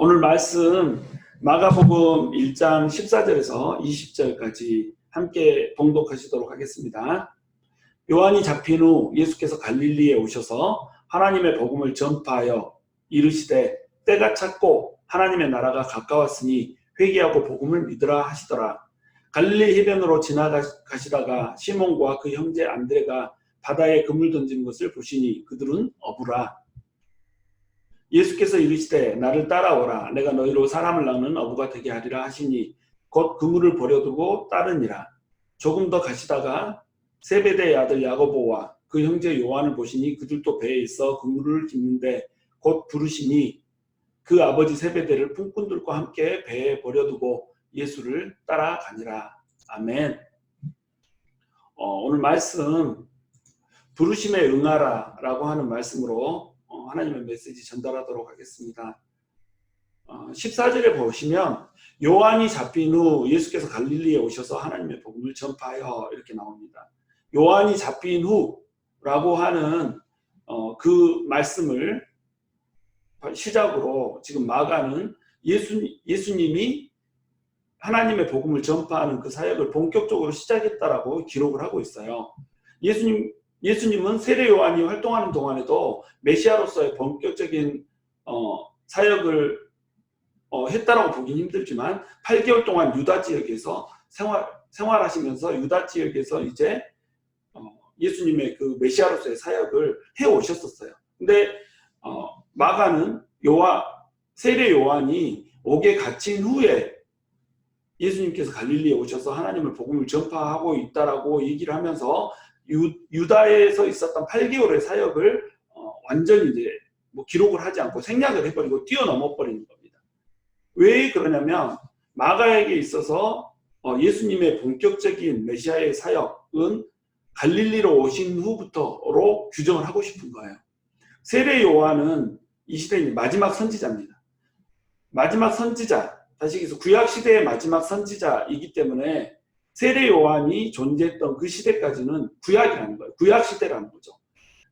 오늘 말씀 마가복음 1장 14절에서 20절까지 함께 봉독하시도록 하겠습니다. 요한이 잡힌 후 예수께서 갈릴리에 오셔서 하나님의 복음을 전파하여 이르시되 때가 찼고 하나님의 나라가 가까웠으니 회개하고 복음을 믿으라 하시더라. 갈릴리 해변으로 지나가시다가 시몬과 그 형제 안드레가 바다에 그물 던진 것을 보시니 그들은 어부라. 예수께서 이르시되 나를 따라오라. 내가 너희로 사람을 낚는 어부가 되게 하리라 하시니 곧 그물을 버려두고 따르니라. 조금 더 가시다가 세베대의 아들 야고보와 그 형제 요한을 보시니 그들도 배에 있어 그물을 깁는데 곧 부르시니 그 아버지 세베대를 품꾼들과 함께 배에 버려두고 예수를 따라가니라. 아멘. 오늘 말씀 부르심에 응하라 라고 하는 말씀으로 하나님의 메시지 전달하도록 하겠습니다. 14절에 보시면 요한이 잡힌 후 예수께서 갈릴리에 오셔서 하나님의 복음을 전파하여 이렇게 나옵니다. 요한이 잡힌 후라고 하는 그 말씀을 시작으로 지금 마가는 예수님이 하나님의 복음을 전파하는 그 사역을 본격적으로 시작했다라고 기록을 하고 있어요. 예수님은 세례 요한이 활동하는 동안에도 메시아로서의 본격적인 사역을 했다라고 보긴 힘들지만 8개월 동안 유다 지역에서 생활하시면서 유다 지역에서 이제 예수님의 그 메시아로서의 사역을 해 오셨었어요. 근데 마가는 세례 요한이 옥에 갇힌 후에 예수님께서 갈릴리에 오셔서 하나님의 복음을 전파하고 있다라고 얘기를 하면서 유다에서 있었던 8개월의 사역을 완전히 이제 기록을 하지 않고 생략을 해버리고 뛰어넘어 버리는 겁니다. 왜 그러냐면 마가에게 있어서 예수님의 본격적인 메시아의 사역은 갈릴리로 오신 후부터로 규정을 하고 싶은 거예요. 세례 요한은 이 시대의 마지막 선지자입니다. 마지막 선지자, 다시 얘기해서 구약 시대의 마지막 선지자이기 때문에 세례 요한이 존재했던 그 시대까지는 구약이라는 거예요. 구약 시대라는 거죠.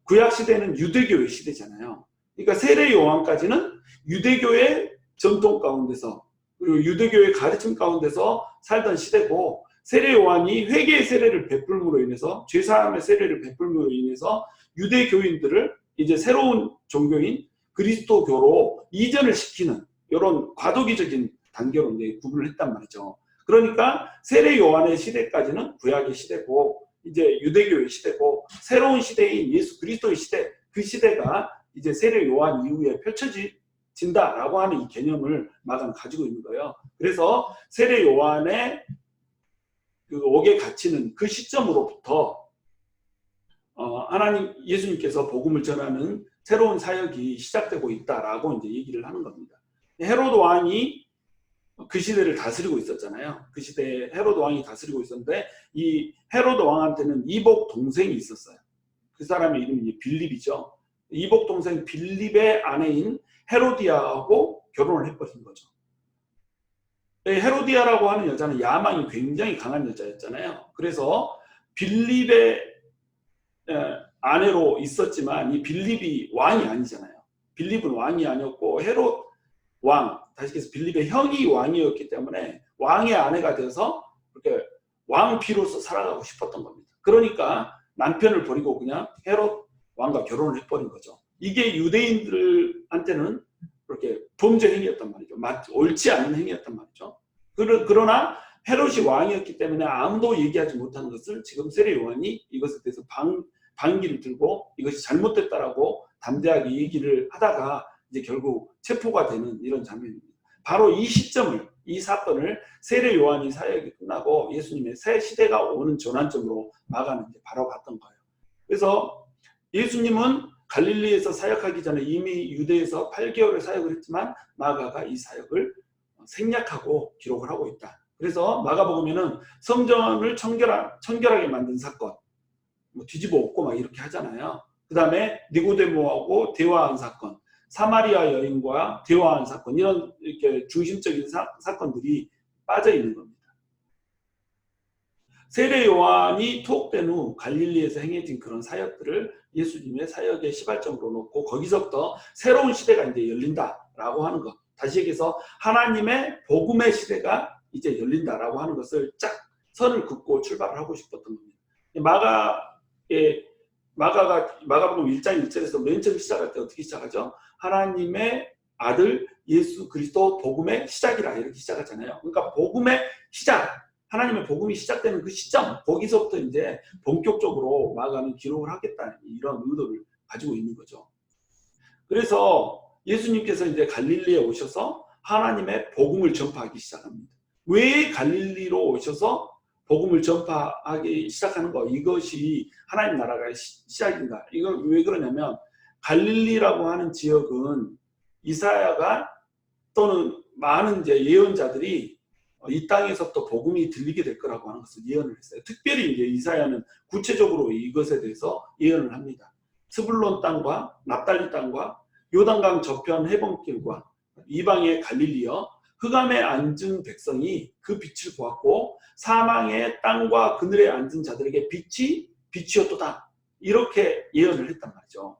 구약 시대는 유대교의 시대잖아요. 그러니까 세례 요한까지는 유대교의 전통 가운데서 그리고 유대교의 가르침 가운데서 살던 시대고, 세례 요한이 회개의 세례를 베풀므로 인해서 죄사함의 세례를 베풀므로 인해서 유대교인들을 이제 새로운 종교인 그리스도교로 이전을 시키는 이런 과도기적인 단계로 이제 구분을 했단 말이죠. 그러니까 세례 요한의 시대까지는 구약의 시대고 이제 유대교의 시대고, 새로운 시대인 예수 그리스도의 시대, 그 시대가 이제 세례 요한 이후에 펼쳐진다라고 하는 이 개념을 마가는 가지고 있는 거예요. 그래서 세례 요한의 그 옥에 갇히는 그 시점으로부터 하나님 예수님께서 복음을 전하는 새로운 사역이 시작되고 있다라고 이제 얘기를 하는 겁니다. 헤로드 왕이 그 시대를 다스리고 있었잖아요. 그 시대에 헤로드 왕이 다스리고 있었는데 이 헤로드 왕한테는 이복 동생이 있었어요. 그 사람의 이름이 빌립이죠. 이복 동생 빌립의 아내인 헤로디아하고 결혼을 해버린 거죠. 헤로디아라고 하는 여자는 야망이 굉장히 강한 여자였잖아요. 그래서 빌립의 아내로 있었지만 이 빌립이 왕이 아니잖아요. 빌립은 왕이 아니었고 헤롯 왕, 다시 해서 빌립의 형이 왕이었기 때문에 왕의 아내가 돼서 그렇게 왕비로서 살아가고 싶었던 겁니다. 그러니까 남편을 버리고 그냥 헤롯 왕과 결혼을 해버린 거죠. 이게 유대인들한테는 그렇게 범죄 행위였단 말이죠. 옳지 않은 행위였단 말이죠. 그러나 헤롯이 왕이었기 때문에 아무도 얘기하지 못하는 것을 지금 세례 요한이 이것에 대해서 반기를 들고 이것이 잘못됐다라고 담대하게 얘기를 하다가 이제 결국 체포가 되는 이런 장면입니다. 바로 이 시점을, 이 사건을 세례 요한이 사역이 끝나고 예수님의 새 시대가 오는 전환점으로 마가는 이제 바라봤던 거예요. 그래서 예수님은 갈릴리에서 사역하기 전에 이미 유대에서 8개월의 사역을 했지만 마가가 이 사역을 생략하고 기록을 하고 있다. 그래서 마가복음에는 성전을 청결하게 만든 사건, 뒤집어 엎고 막 이렇게 하잖아요. 그 다음에 니고데모하고 대화한 사건, 사마리아 여인과 대화한 사건, 이런 이렇게 중심적인 사건들이 빠져 있는 겁니다. 세례 요한이 투옥된 후 갈릴리에서 행해진 그런 사역들을 예수님의 사역의 시발점으로 놓고 거기서부터 새로운 시대가 이제 열린다라고 하는 것, 다시 얘기해서 하나님의 복음의 시대가 이제 열린다라고 하는 것을 쫙 선을 긋고 출발을 하고 싶었던 겁니다. 마가복음 1장 1절에서 맨 처음 시작할 때 어떻게 시작하죠? 하나님의 아들 예수 그리스도 복음의 시작이라 이렇게 시작하잖아요. 그러니까 복음의 시작, 하나님의 복음이 시작되는 그 시점, 거기서부터 이제 본격적으로 마가는 기록을 하겠다는 이런 의도를 가지고 있는 거죠. 그래서 예수님께서 이제 갈릴리에 오셔서 하나님의 복음을 전파하기 시작합니다. 왜 갈릴리로 오셔서 복음을 전파하기 시작하는 거, 이것이 하나님 나라가 시작인가? 이건 왜 그러냐면 갈릴리라고 하는 지역은 이사야가 또는 많은 이제 예언자들이 이 땅에서부터 복음이 들리게 될 거라고 하는 것을 예언을 했어요. 특별히 이제 이사야는 구체적으로 이것에 대해서 예언을 합니다. 스불론 땅과 납달리 땅과 요단강 저편 해변길과 이방의 갈릴리여 흑암에 앉은 백성이 그 빛을 보았고 사망의 땅과 그늘에 앉은 자들에게 빛이 빛이었도다. 이렇게 예언을 했단 말이죠.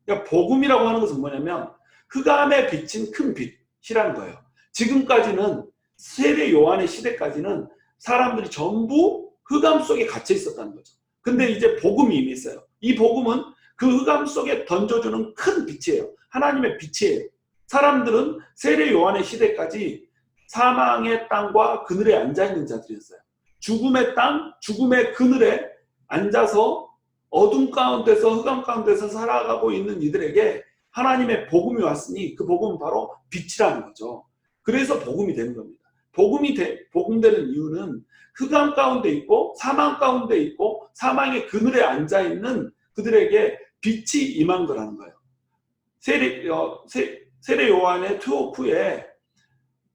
그러니까 복음이라고 하는 것은 뭐냐면 흑암에 비친 큰 빛이라는 거예요. 지금까지는 세례 요한의 시대까지는 사람들이 전부 흑암 속에 갇혀 있었다는 거죠. 근데 이제 복음이 이미 있어요. 이 복음은 그 흑암 속에 던져주는 큰 빛이에요. 하나님의 빛이에요. 사람들은 세례 요한의 시대까지 사망의 땅과 그늘에 앉아있는 자들이었어요. 죽음의 땅, 죽음의 그늘에 앉아서 어둠 가운데서 흑암 가운데서 살아가고 있는 이들에게 하나님의 복음이 왔으니 그 복음은 바로 빛이라는 거죠. 그래서 복음이 되는 겁니다. 복음되는 이유는 흑암 가운데 있고 사망 가운데 있고 사망의 그늘에 앉아있는 그들에게 빛이 임한 거라는 거예요. 세례 요한의 투옥 후에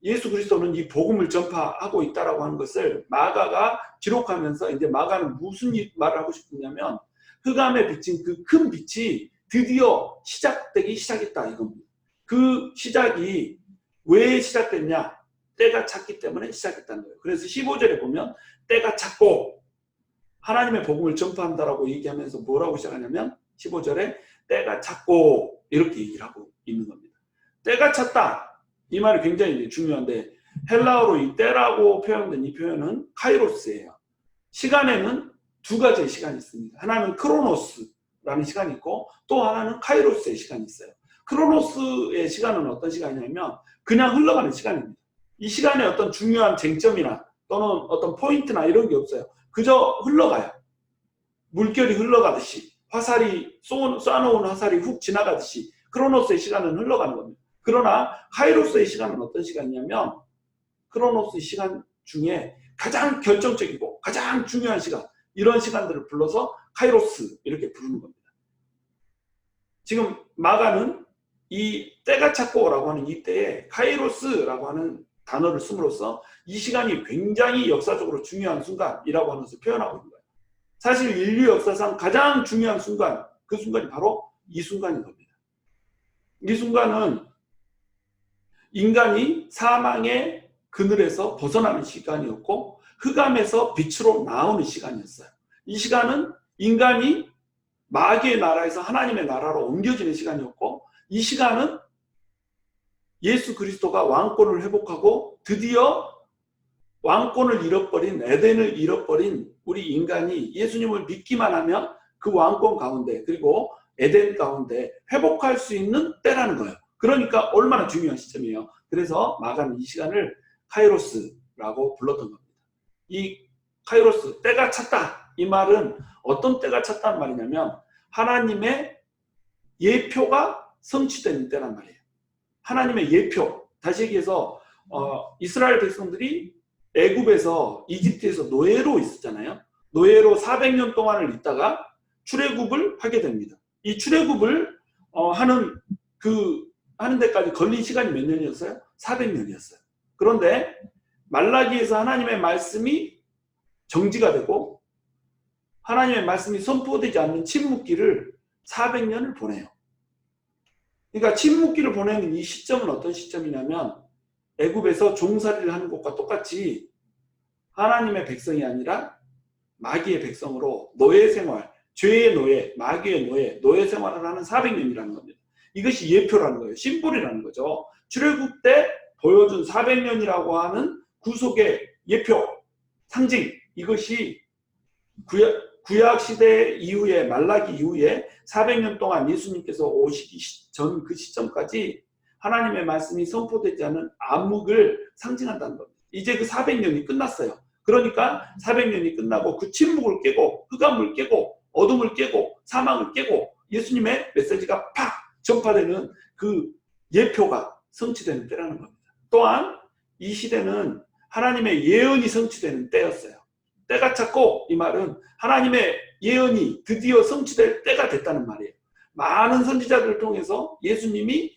예수 그리스도는 이 복음을 전파하고 있다라고 하는 것을 마가가 기록하면서 이제 마가는 무슨 말을 하고 싶냐면 흑암에 비친 그 큰 빛이 드디어 시작되기 시작했다 이겁니다. 그 시작이 왜 시작됐냐? 때가 찼기 때문에 시작했다는 거예요. 그래서 15절에 보면 때가 찼고 하나님의 복음을 전파한다라고 얘기하면서 뭐라고 시작하냐면 15절에 때가 찼고 이렇게 얘기를 하고 있는 겁니다. 때가 찼다. 이 말이 굉장히 중요한데 헬라어로 이 때라고 표현된 이 표현은 카이로스예요. 시간에는 두 가지의 시간이 있습니다. 하나는 크로노스라는 시간이 있고 또 하나는 카이로스의 시간이 있어요. 크로노스의 시간은 어떤 시간이냐면 그냥 흘러가는 시간입니다. 이 시간에 어떤 중요한 쟁점이나 또는 어떤 포인트나 이런 게 없어요. 그저 흘러가요. 물결이 흘러가듯이 화살이 쏴놓은 화살이 훅 지나가듯이 크로노스의 시간은 흘러가는 겁니다. 그러나 카이로스의 시간은 어떤 시간이냐면 크로노스의 시간 중에 가장 결정적이고 가장 중요한 시간, 이런 시간들을 불러서 카이로스 이렇게 부르는 겁니다. 지금 마가는 이 때가 찼고라고 하는 이 때에 카이로스라고 하는 단어를 씀으로써 이 시간이 굉장히 역사적으로 중요한 순간이라고 하는 것을 표현하고 있는 거예요. 사실 인류 역사상 가장 중요한 순간, 그 순간이 바로 이 순간인 겁니다. 이 순간은 인간이 사망의 그늘에서 벗어나는 시간이었고 흑암에서 빛으로 나오는 시간이었어요. 이 시간은 인간이 마귀의 나라에서 하나님의 나라로 옮겨지는 시간이었고 이 시간은 예수 그리스도가 왕권을 회복하고 드디어 왕권을 잃어버린 에덴을 잃어버린 우리 인간이 예수님을 믿기만 하면 그 왕권 가운데 그리고 에덴 가운데 회복할 수 있는 때라는 거예요. 그러니까 얼마나 중요한 시점이에요. 그래서 마가는 이 시간을 카이로스라고 불렀던 겁니다. 이 카이로스, 때가 찼다. 이 말은 어떤 때가 찼다는 말이냐면 하나님의 예표가 성취되는 때란 말이에요. 하나님의 예표. 다시 얘기해서 이스라엘 백성들이 애굽에서 이집트에서 노예로 있었잖아요. 노예로 400년 동안을 있다가 출애굽을 하게 됩니다. 이 출애굽을 하는 데까지 걸린 시간이 몇 년이었어요? 400년이었어요. 그런데 말라기에서 하나님의 말씀이 정지가 되고 하나님의 말씀이 선포되지 않는 침묵기를 400년을 보내요. 그러니까 침묵기를 보내는 이 시점은 어떤 시점이냐면 애굽에서 종살이를 하는 것과 똑같이 하나님의 백성이 아니라 마귀의 백성으로 노예 생활, 죄의 노예, 마귀의 노예 생활을 하는 400년이라는 겁니다. 이것이 예표라는 거예요. 심볼이라는 거죠. 출애굽 때 보여준 400년이라고 하는 구속의 예표, 상징, 이것이 구약 시대 이후에, 말라기 이후에 400년 동안 예수님께서 오시기 전 그 시점까지 하나님의 말씀이 선포되지 않은 암흑을 상징한다는 겁니다. 이제 그 400년이 끝났어요. 그러니까 400년이 끝나고 그 침묵을 깨고 흑암을 깨고 어둠을 깨고 사망을 깨고 예수님의 메시지가 팍 전파되는 그 예표가 성취되는 때라는 겁니다. 또한 이 시대는 하나님의 예언이 성취되는 때였어요. 때가 찼고, 이 말은 하나님의 예언이 드디어 성취될 때가 됐다는 말이에요. 많은 선지자들을 통해서 예수님이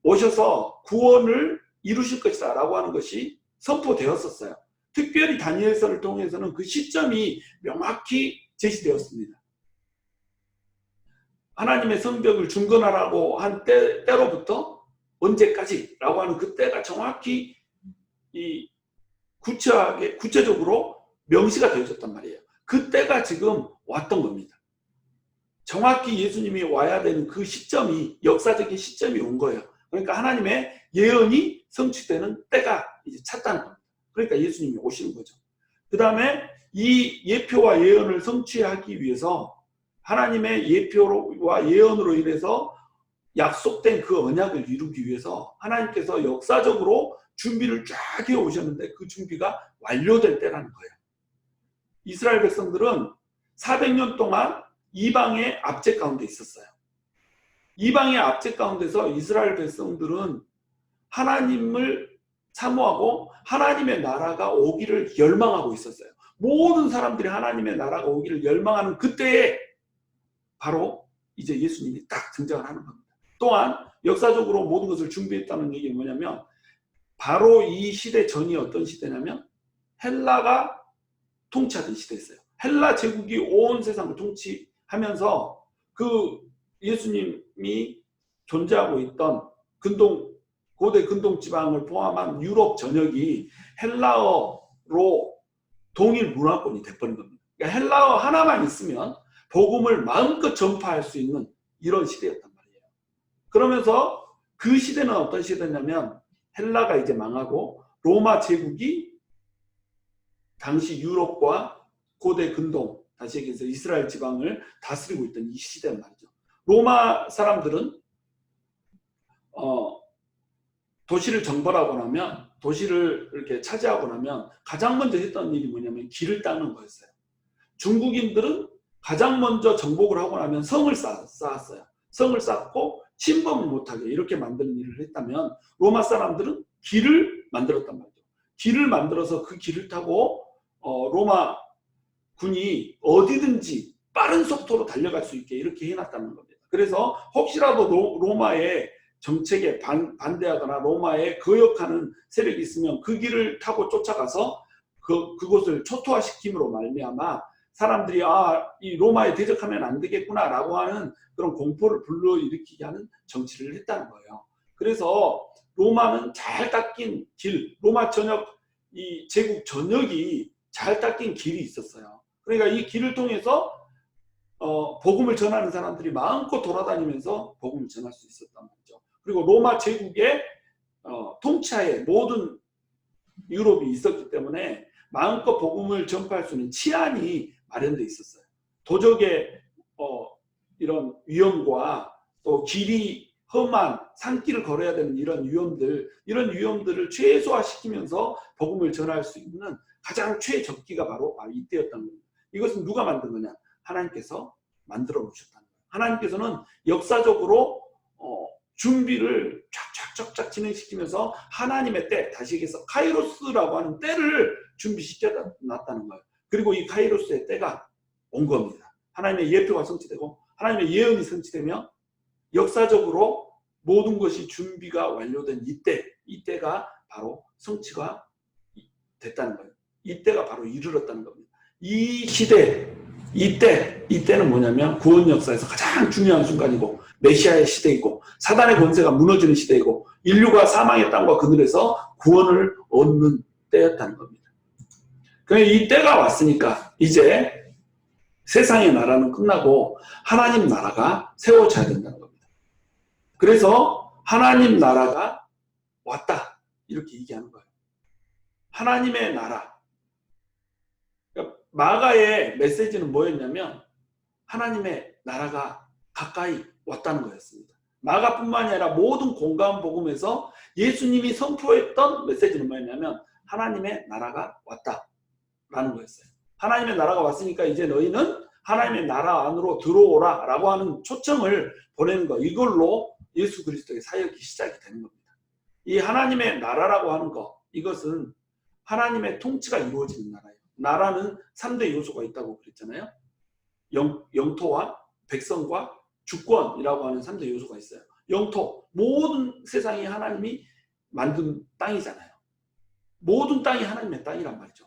오셔서 구원을 이루실 것이다 라고 하는 것이 선포되었었어요. 특별히 다니엘서를 통해서는 그 시점이 명확히 제시되었습니다. 하나님의 성벽을 중건하라고 한 때로부터 언제까지라고 하는 그 때가 정확히 구체적으로 명시가 되어졌단 말이에요. 그 때가 지금 왔던 겁니다. 정확히 예수님이 와야 되는 그 시점이, 역사적인 시점이 온 거예요. 그러니까 하나님의 예언이 성취되는 때가 이제 찼다는 겁니다. 그러니까 예수님이 오시는 거죠. 그 다음에 이 예표와 예언을 성취하기 위해서 하나님의 예표와 예언으로 인해서 약속된 그 언약을 이루기 위해서 하나님께서 역사적으로 준비를 쫙 해오셨는데 그 준비가 완료될 때라는 거예요. 이스라엘 백성들은 400년 동안 이방의 압제 가운데 있었어요. 이방의 압제 가운데서 이스라엘 백성들은 하나님을 사모하고 하나님의 나라가 오기를 열망하고 있었어요. 모든 사람들이 하나님의 나라가 오기를 열망하는 그때에 바로 이제 예수님이 딱 등장을 하는 겁니다. 또한 역사적으로 모든 것을 준비했다는 얘기는 뭐냐면, 바로 이 시대 전이 어떤 시대냐면 헬라가 통치하던 시대였어요. 헬라 제국이 온 세상을 통치하면서 그 예수님이 존재하고 있던 고대 근동 지방을 포함한 유럽 전역이 헬라어로 동일 문화권이 돼버린 겁니다. 그러니까 헬라어 하나만 있으면 복음을 마음껏 전파할 수 있는 이런 시대였단 말이에요. 그러면서 그 시대는 어떤 시대냐면, 헬라가 이제 망하고 로마 제국이 당시 유럽과 고대 근동, 다시 얘기해서 이스라엘 지방을 다스리고 있던 이 시대란 말이죠. 로마 사람들은 도시를 정벌하고 나면, 도시를 이렇게 차지하고 나면 가장 먼저 했던 일이 뭐냐면 길을 닦는 거였어요. 중국인들은 가장 먼저 정복을 하고 나면 성을 쌓았어요. 성을 쌓고 침범을 못하게 이렇게 만드는 일을 했다면, 로마 사람들은 길을 만들었단 말이죠. 길을 만들어서 그 길을 타고 로마 군이 어디든지 빠른 속도로 달려갈 수 있게 이렇게 해놨다는 겁니다. 그래서 혹시라도 로마의 정책에 반대하거나 로마에 거역하는 세력이 있으면 그 길을 타고 쫓아가서 그곳을 초토화시킴으로 말미암아 사람들이 이 로마에 대적하면 안 되겠구나 라고 하는 그런 공포를 불러일으키게 하는 정치를 했다는 거예요. 그래서 로마는 잘 닦인 길, 로마 전역, 이 제국 전역이 잘 닦인 길이 있었어요. 그러니까 이 길을 통해서 복음을 전하는 사람들이 마음껏 돌아다니면서 복음을 전할 수 있었단 말이죠. 그리고 로마 제국의 통치하에 모든 유럽이 있었기 때문에 마음껏 복음을 전파할 수 있는 치안이 마련되어 있었어요. 도적의 이런 위험과 또 길이 험한 산길을 걸어야 되는 이런 위험들을 최소화시키면서 복음을 전할 수 있는 가장 최적기가 바로 이때였다는 겁니다. 이것은 누가 만든 거냐? 하나님께서 만들어 놓으셨다는 거예요. 하나님께서는 역사적으로 준비를 쫙쫙쫙쫙 진행시키면서 하나님의 때, 다시 얘기해서 카이로스라고 하는 때를 준비시켜 놨다는 거예요. 그리고 이 카이로스의 때가 온 겁니다. 하나님의 예표가 성취되고 하나님의 예언이 성취되며 역사적으로 모든 것이 준비가 완료된 이때가 바로 성취가 됐다는 거예요. 이때가 바로 이르렀다는 겁니다. 이 시대, 이때는 뭐냐면 구원 역사에서 가장 중요한 순간이고 메시아의 시대이고 사단의 권세가 무너지는 시대이고 인류가 사망의 땅과 그늘에서 구원을 얻는 때였다는 겁니다. 그러니까 이 때가 왔으니까 이제 세상의 나라는 끝나고 하나님 나라가 세워져야 된다는 겁니다. 그래서 하나님 나라가 왔다. 이렇게 얘기하는 거예요. 하나님의 나라. 그러니까 마가의 메시지는 뭐였냐면 하나님의 나라가 가까이 왔다는 거였습니다. 마가뿐만이 아니라 모든 공감 복음에서 예수님이 선포했던 메시지는 뭐였냐면 하나님의 나라가 왔다라는 거였어요. 하나님의 나라가 왔으니까 이제 너희는 하나님의 나라 안으로 들어오라 라고 하는 초청을 보내는 거. 이걸로 예수 그리스도의 사역이 시작이 되는 겁니다. 이 하나님의 나라라고 하는 거, 이것은 하나님의 통치가 이루어지는 나라예요. 나라는 3대 요소가 있다고 그랬잖아요. 영토와 백성과 주권이라고 하는 3대 요소가 있어요. 영토, 모든 세상이 하나님이 만든 땅이잖아요. 모든 땅이 하나님의 땅이란 말이죠.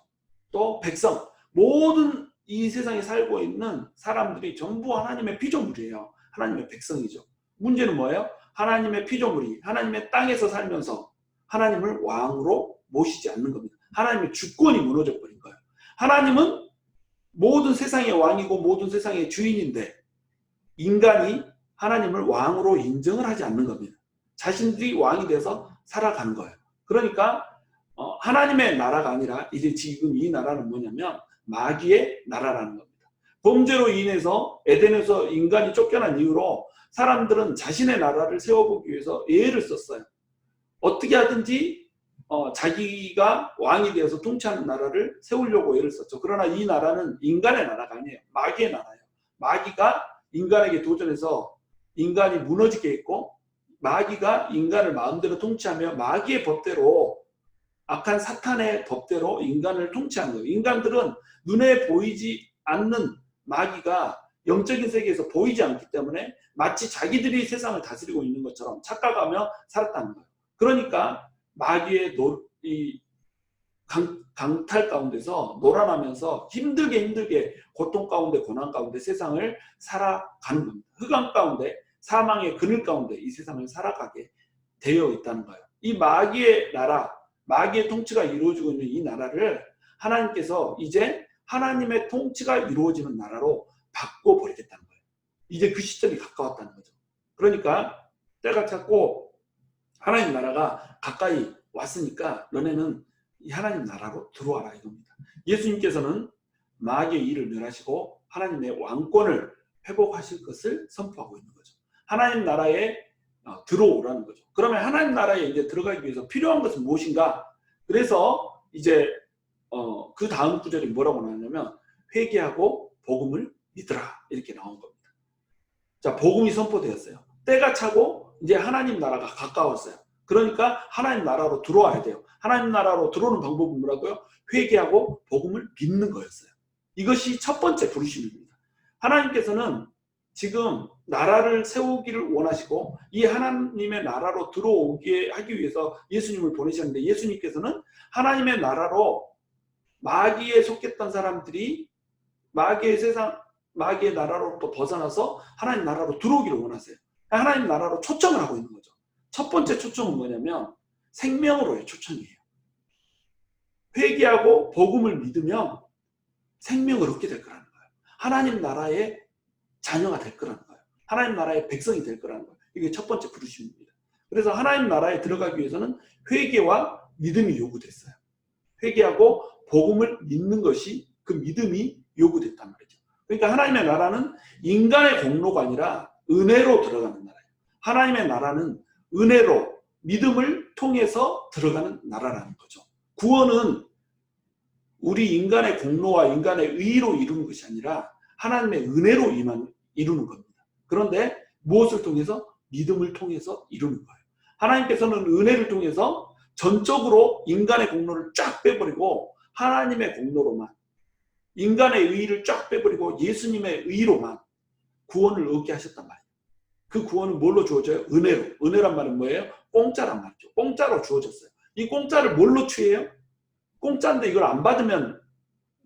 또 백성, 모든 이 세상에 살고 있는 사람들이 전부 하나님의 피조물이에요. 하나님의 백성이죠. 문제는 뭐예요? 하나님의 피조물이 하나님의 땅에서 살면서 하나님을 왕으로 모시지 않는 겁니다. 하나님의 주권이 무너져 버린 거예요. 하나님은 모든 세상의 왕이고 모든 세상의 주인인데 인간이 하나님을 왕으로 인정을 하지 않는 겁니다. 자신들이 왕이 돼서 살아가는 거예요. 그러니까 하나님의 나라가 아니라 이제 지금 이 나라는 뭐냐면 마귀의 나라라는 겁니다. 범죄로 인해서 에덴에서 인간이 쫓겨난 이후로 사람들은 자신의 나라를 세워보기 위해서 예를 썼어요. 어떻게 하든지 자기가 왕이 되어서 통치하는 나라를 세우려고 예를 썼죠. 그러나 이 나라는 인간의 나라가 아니에요. 마귀의 나라예요. 마귀가 인간에게 도전해서 인간이 무너지게 했고 마귀가 인간을 마음대로 통치하며 마귀의 법대로 악한 사탄의 법대로 인간을 통치한 거예요. 인간들은 눈에 보이지 않는 마귀가 영적인 세계에서 보이지 않기 때문에 마치 자기들이 세상을 다스리고 있는 것처럼 착각하며 살았다는 거예요. 그러니까 마귀의 강탈 가운데서 놀아나면서 힘들게 고통 가운데 고난 가운데 세상을 살아가는 겁니다. 흑암 가운데 사망의 그늘 가운데 이 세상을 살아가게 되어 있다는 거예요. 이 마귀의 나라, 마귀의 통치가 이루어지고 있는 이 나라를 하나님께서 이제 하나님의 통치가 이루어지는 나라로 바꿔버리겠다는 거예요. 이제 그 시점이 가까웠다는 거죠. 그러니까 때가 찼고 하나님 나라가 가까이 왔으니까 너네는 이 하나님 나라로 들어와라 이겁니다. 예수님께서는 마귀의 일을 멸하시고 하나님의 왕권을 회복하실 것을 선포하고 있는 거죠. 하나님 나라에 들어오라는 거죠. 그러면 하나님 나라에 이제 들어가기 위해서 필요한 것은 무엇인가? 그래서 이제 그 다음 구절이 뭐라고 나오냐면 회개하고 복음을 믿으라 이렇게 나온 겁니다. 자, 복음이 선포되었어요. 때가 차고 이제 하나님 나라가 가까웠어요. 그러니까 하나님 나라로 들어와야 돼요. 하나님 나라로 들어오는 방법은 뭐라고요? 회개하고 복음을 믿는 거였어요. 이것이 첫 번째 부르심입니다. 하나님께서는 지금 나라를 세우기를 원하시고 이 하나님의 나라로 들어오게 하기 위해서 예수님을 보내셨는데 예수님께서는 하나님의 나라로 마귀에 속했던 사람들이 마귀의 나라로부터 벗어나서 하나님 나라로 들어오기를 원하세요. 하나님 나라로 초청을 하고 있는 거죠. 첫 번째 초청은 뭐냐면 생명으로의 초청이에요. 회개하고 복음을 믿으면 생명을 얻게 될 거라는 거예요. 하나님 나라의 자녀가 될 거라는 거예요. 하나님 나라의 백성이 될 거라는 거예요. 이게 첫 번째 부르심입니다. 그래서 하나님 나라에 들어가기 위해서는 회개와 믿음이 요구됐어요. 회개하고 복음을 믿는 것이 그 믿음이 요구됐단 말이죠. 그러니까 하나님의 나라는 인간의 공로가 아니라 은혜로 들어가는 나라예요. 하나님의 나라는 은혜로 믿음을 통해서 들어가는 나라라는 거죠. 구원은 우리 인간의 공로와 인간의 의로 이루는 것이 아니라 하나님의 은혜로 이루는 겁니다. 그런데 무엇을 통해서? 믿음을 통해서 이루는 거예요. 하나님께서는 은혜를 통해서 전적으로 인간의 공로를 쫙 빼버리고 하나님의 공로로만 인간의 의의를 쫙 빼버리고 예수님의 의로만 구원을 얻게 하셨단 말이에요. 그 구원은 뭘로 주어져요? 은혜로. 은혜란 말은 뭐예요? 공짜란 말이죠. 공짜로 주어졌어요. 이 공짜를 뭘로 취해요? 공짜인데 이걸 안 받으면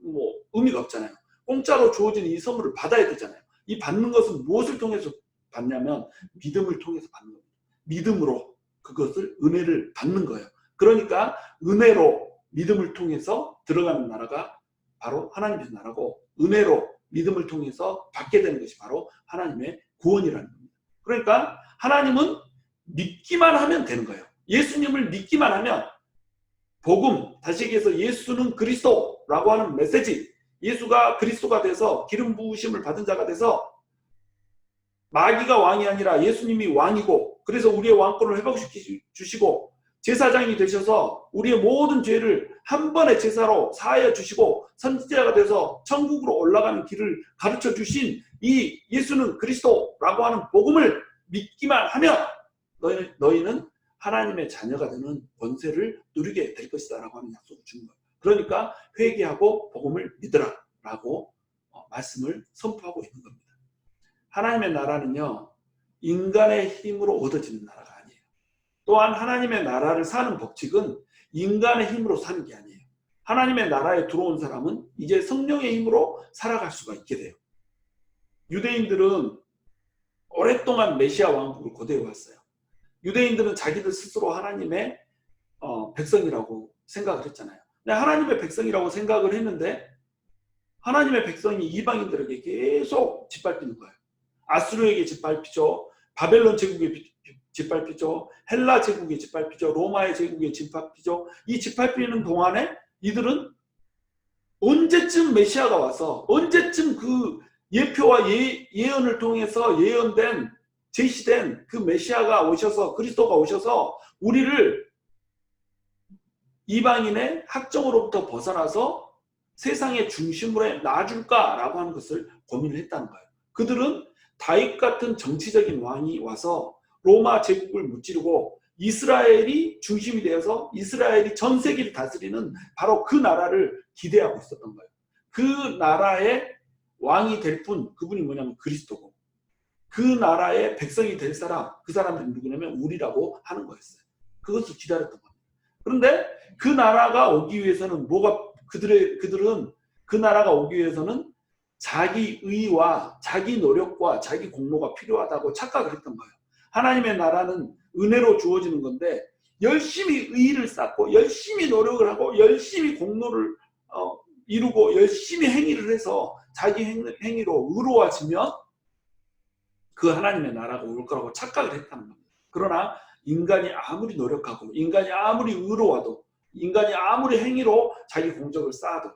뭐 의미가 없잖아요. 공짜로 주어진 이 선물을 받아야 되잖아요. 이 받는 것은 무엇을 통해서 받냐면 믿음을 통해서 받는 겁니다. 믿음으로 그것을 은혜를 받는 거예요. 그러니까 은혜로 믿음을 통해서 들어가는 나라가 바로 하나님의 나라고 은혜로 믿음을 통해서 받게 되는 것이 바로 하나님의 구원이라는 겁니다. 그러니까 하나님은 믿기만 하면 되는 거예요. 예수님을 믿기만 하면 복음, 다시 얘기해서 예수는 그리스도라고 하는 메시지, 예수가 그리스도가 돼서 기름 부으심을 받은 자가 돼서 마귀가 왕이 아니라 예수님이 왕이고, 그래서 우리의 왕권을 회복시켜 주시고 제사장이 되셔서 우리의 모든 죄를 한 번의 제사로 사하여 주시고 선지자가 돼서 천국으로 올라가는 길을 가르쳐 주신 이 예수는 그리스도라고 하는 복음을 믿기만 하면 너희는 하나님의 자녀가 되는 권세를 누리게 될 것이다 라고 하는 약속을 주는 거예요. 그러니까 회개하고 복음을 믿으라 라고 말씀을 선포하고 있는 겁니다. 하나님의 나라는요, 인간의 힘으로 얻어지는 나라가 아니에요. 또한 하나님의 나라를 사는 법칙은 인간의 힘으로 사는 게 아니에요. 하나님의 나라에 들어온 사람은 이제 성령의 힘으로 살아갈 수가 있게 돼요. 유대인들은 오랫동안 메시아 왕국을 고대해 왔어요. 유대인들은 자기들 스스로 하나님의 백성이라고 생각을 했잖아요. 근데 하나님의 백성이라고 생각을 했는데 하나님의 백성이 이방인들에게 계속 짓밟히는 거예요. 아수르에게 짓밟히죠. 바벨론 제국에 짓밟히죠. 헬라 제국에 짓밟히죠. 로마의 제국에 짓밟히죠. 이 짓밟히는 동안에 이들은 언제쯤 메시아가 와서, 언제쯤 그 예표와 예언을 통해서 예언된, 제시된 그 메시아가 오셔서, 그리스도가 오셔서 우리를 이방인의 학정으로부터 벗어나서 세상의 중심으로 놔줄까라고 하는 것을 고민을 했다는 거예요. 그들은 다윗 같은 정치적인 왕이 와서 로마 제국을 무찌르고 이스라엘이 중심이 되어서 이스라엘이 전 세계를 다스리는 바로 그 나라를 기대하고 있었던 거예요. 그 나라의 왕이 될 분, 그분이 뭐냐면 그리스도고, 그 나라의 백성이 될 사람, 그 사람들이 누구냐면 우리라고 하는 거였어요. 그것을 기다렸던 겁니다. 그런데 그 나라가 오기 위해서는 그들은 그 나라가 오기 위해서는 자기 의와 자기 노력과 자기 공로가 필요하다고 착각을 했던 거예요. 하나님의 나라는 은혜로 주어지는 건데 열심히 의를 쌓고 열심히 노력을 하고 열심히 공로를 이루고 열심히 행위를 해서 자기 행위로 의로워지면 그 하나님의 나라가 올 거라고 착각을 했다는 겁니다. 그러나 인간이 아무리 노력하고 인간이 아무리 의로워도 인간이 아무리 행위로 자기 공적을 쌓아도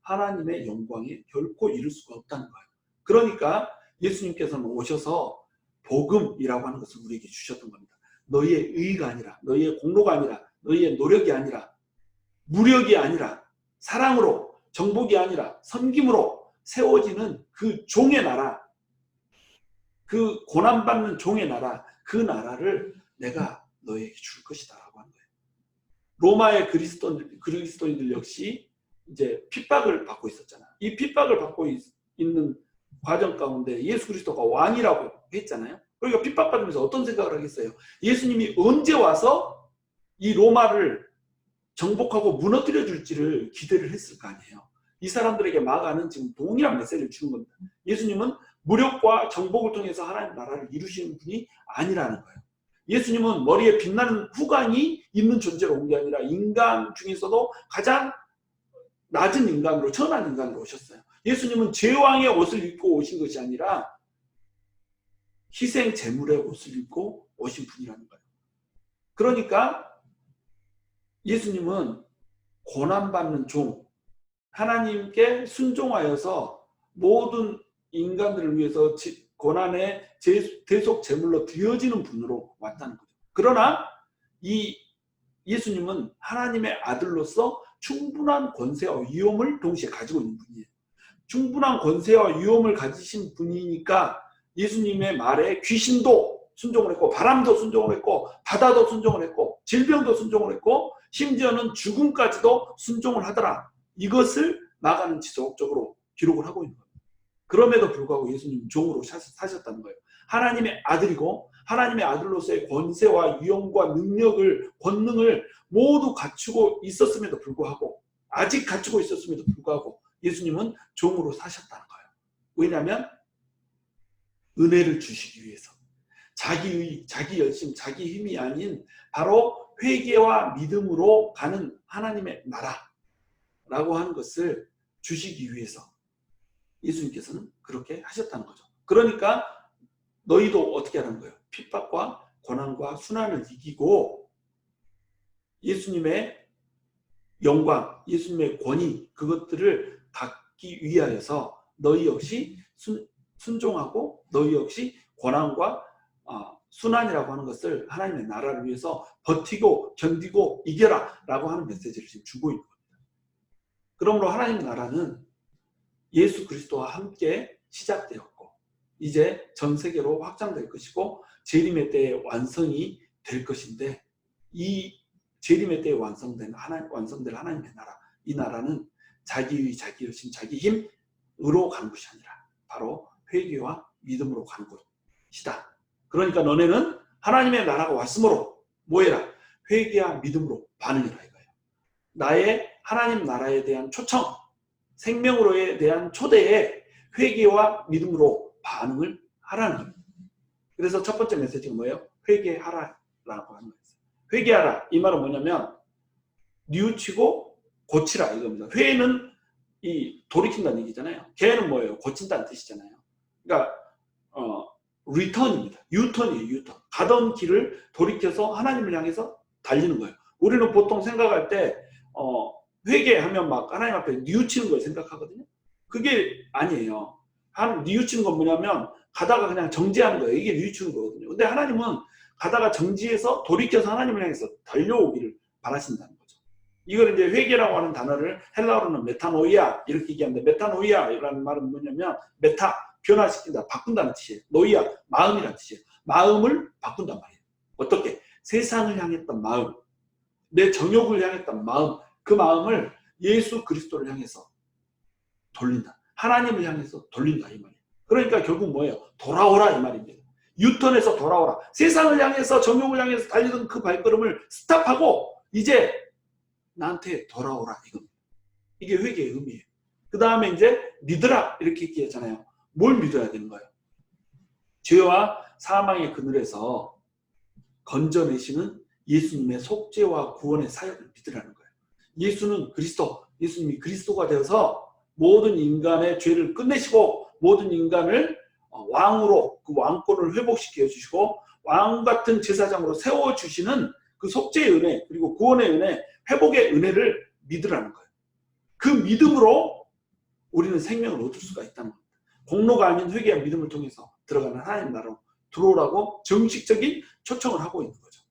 하나님의 영광에 결코 이룰 수가 없다는 거예요. 그러니까 예수님께서는 오셔서 복음이라고 하는 것을 우리에게 주셨던 겁니다. 너희의 의가 아니라, 너희의 공로가 아니라, 너희의 노력이 아니라, 무력이 아니라, 사랑으로, 정복이 아니라 섬김으로 세워지는 그 종의 나라, 그 고난받는 종의 나라, 그 나라를 내가 너희에게 줄 것이다 라고 하는 거예요. 로마의 그리스도인들 역시 이제 핍박을 받고 있었잖아. 이 핍박을 받고 있는 과정 가운데 예수 그리스도가 왕이라고 했잖아요. 그러니까 핍박받으면서 어떤 생각을 하겠어요? 예수님이 언제 와서 이 로마를 정복하고 무너뜨려 줄지를 기대를 했을 거 아니에요. 이 사람들에게 마가는 지금 동일한 메시지를 주는 겁니다. 예수님은 무력과 정복을 통해서 하나님 나라를 이루시는 분이 아니라는 거예요. 예수님은 머리에 빛나는 후광이 있는 존재로 온 게 아니라 인간 중에서도 가장 낮은 인간으로, 천한 인간으로 오셨어요. 예수님은 제왕의 옷을 입고 오신 것이 아니라 희생 제물의 옷을 입고 오신 분이라는 거예요. 그러니까 예수님은 고난받는 종, 하나님께 순종하여서 모든 인간들을 위해서 고난의 대속 제물로 드려지는 분으로 왔다는 거죠. 그러나 이 예수님은 하나님의 아들로서 충분한 권세와 위엄을 동시에 가지고 있는 분이에요. 충분한 권세와 위엄을 가지신 분이니까 예수님의 말에 귀신도 순종을 했고 바람도 순종을 했고 바다도 순종을 했고 질병도 순종을 했고 심지어는 죽음까지도 순종을 하더라. 이것을 마가는 지속적으로 기록을 하고 있는 겁니다. 그럼에도 불구하고 예수님은 종으로 사셨다는 거예요. 하나님의 아들이고 하나님의 아들로서의 권세와 위엄과 능력을, 권능을 모두 갖추고 있었음에도 불구하고, 아직 갖추고 있었음에도 불구하고 예수님은 종으로 사셨다는 거예요. 왜냐하면 은혜를 주시기 위해서, 자기의, 자기 열심, 자기 힘이 아닌 바로 회개와 믿음으로 가는 하나님의 나라라고 하는 것을 주시기 위해서 예수님께서는 그렇게 하셨다는 거죠. 그러니까 너희도 어떻게 하는 거예요? 핍박과 고난과 순환을 이기고 예수님의 영광, 예수님의 권위, 그것들을 받기 위하여서 너희 역시 순종하고 너희 역시 고난과 순환이라고 하는 것을 하나님의 나라를 위해서 버티고 견디고 이겨라 라고 하는 메시지를 지금 주고 있는 겁니다. 그러므로 하나님의 나라는 예수 그리스도와 함께 시작되었고 이제 전 세계로 확장될 것이고 재림의 때에 완성이 될 것인데, 이 재림의 때에 완성될 하나님의 나라, 이 나라는 자기의 자기 여신 자기 힘으로 가는 것이 아니라 바로 회개와 믿음으로 가는 것이다. 그러니까 너네는 하나님의 나라가 왔으므로 뭐해라? 회개와 믿음으로 반응해라 이거예요. 나의 하나님 나라에 대한 초청, 생명으로에 대한 초대에 회개와 믿음으로 반응을 하라는 겁니다. 그래서 첫 번째 메시지가 뭐예요? 회개하라라고 하는 거예요. 회개하라, 이 말은 뭐냐면 뉘우치고 고치라 이겁니다. 회는 이 돌이킨다는 얘기잖아요. 개는 뭐예요? 고친다는 뜻이잖아요. 그러니까 리턴입니다. 유턴이에요. 유턴. 가던 길을 돌이켜서 하나님을 향해서 달리는 거예요. 우리는 보통 생각할 때 회개하면 막 하나님 앞에 뉘우치는 걸 생각하거든요. 그게 아니에요. 뉘우치는 건 뭐냐면 가다가 그냥 정지하는 거예요. 이게 뉘우치는 거거든요. 근데 하나님은 가다가 정지해서 돌이켜서 하나님을 향해서 달려오기를 바라신다는 거죠. 이걸 이제 회개라고 하는 단어를 헬라어로는 메타노이아 이렇게 얘기하는데, 메타노이아라는 말은 뭐냐면 메타, 변화시킨다, 바꾼다는 뜻이에요. 노이아, 마음이라는 뜻이에요. 마음을 바꾼단 말이에요. 어떻게? 세상을 향했던 마음, 내 정욕을 향했던 마음, 그 마음을 예수 그리스도를 향해서 돌린다. 하나님을 향해서 돌린다 이 말이에요. 그러니까 결국 뭐예요? 돌아오라 이 말입니다. 유턴해서 돌아오라. 세상을 향해서 정욕을 향해서 달리던 그 발걸음을 스탑하고 이제 나한테 돌아오라 이겁니다. 이게 회개의 의미예요. 그 다음에 이제 믿으라 이렇게 얘기하잖아요. 뭘 믿어야 되는 거예요? 죄와 사망의 그늘에서 건져내시는 예수님의 속죄와 구원의 사역을 믿으라는 거예요. 예수는 그리스도, 예수님이 그리스도가 되어서 모든 인간의 죄를 끝내시고 모든 인간을 왕으로 그 왕권을 회복시켜 주시고 왕 같은 제사장으로 세워주시는 그 속죄의 은혜, 그리고 구원의 은혜, 회복의 은혜를 믿으라는 거예요. 그 믿음으로 우리는 생명을 얻을 수가 있다는 겁니다. 공로가 아닌 회개와 믿음을 통해서 들어가는 하나님 나라로 들어오라고 정식적인 초청을 하고 있는 거죠.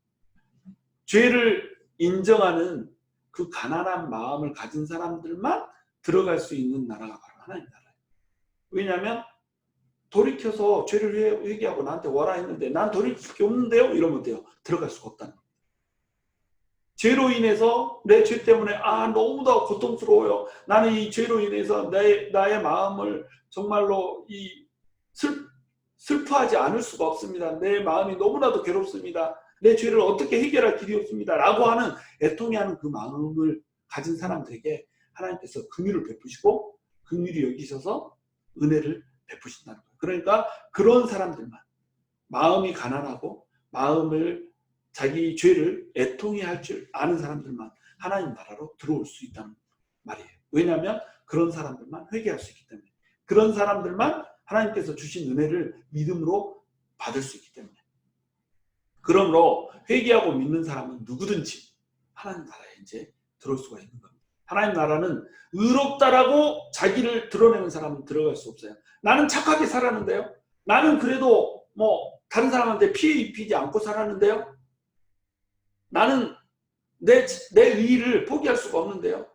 죄를 인정하는 그 가난한 마음을 가진 사람들만 들어갈 수 있는 나라가 바로 하나님 나라예요. 왜냐하면 돌이켜서 죄를 회개하고 나한테 와라 했는데 난 돌이킬 게 없는데요? 이러면 돼요. 들어갈 수가 없다는 겁니다. 죄로 인해서 내 죄 때문에 너무나 고통스러워요. 나는 이 죄로 인해서 나의 마음을 정말로 슬퍼하지 않을 수가 없습니다. 내 마음이 너무나도 괴롭습니다. 내 죄를 어떻게 해결할 길이 없습니다. 라고 하는 애통해하는 그 마음을 가진 사람들에게 하나님께서 긍휼을 베푸시고 긍휼히 여기셔서 은혜를 베푸신다는 거예요. 그러니까 그런 사람들만, 마음이 가난하고 마음을 자기 죄를 애통해 할 줄 아는 사람들만 하나님 나라로 들어올 수 있다는 말이에요. 왜냐하면 그런 사람들만 회개할 수 있기 때문에, 그런 사람들만 하나님께서 주신 은혜를 믿음으로 받을 수 있기 때문에. 그러므로 회개하고 믿는 사람은 누구든지 하나님 나라에 이제 들어올 수가 있는 겁니다. 하나님 나라는 의롭다라고 자기를 드러내는 사람은 들어갈 수 없어요. 나는 착하게 살았는데요. 나는 그래도 다른 사람한테 피해 입히지 않고 살았는데요. 나는 내 의의를 포기할 수가 없는데요.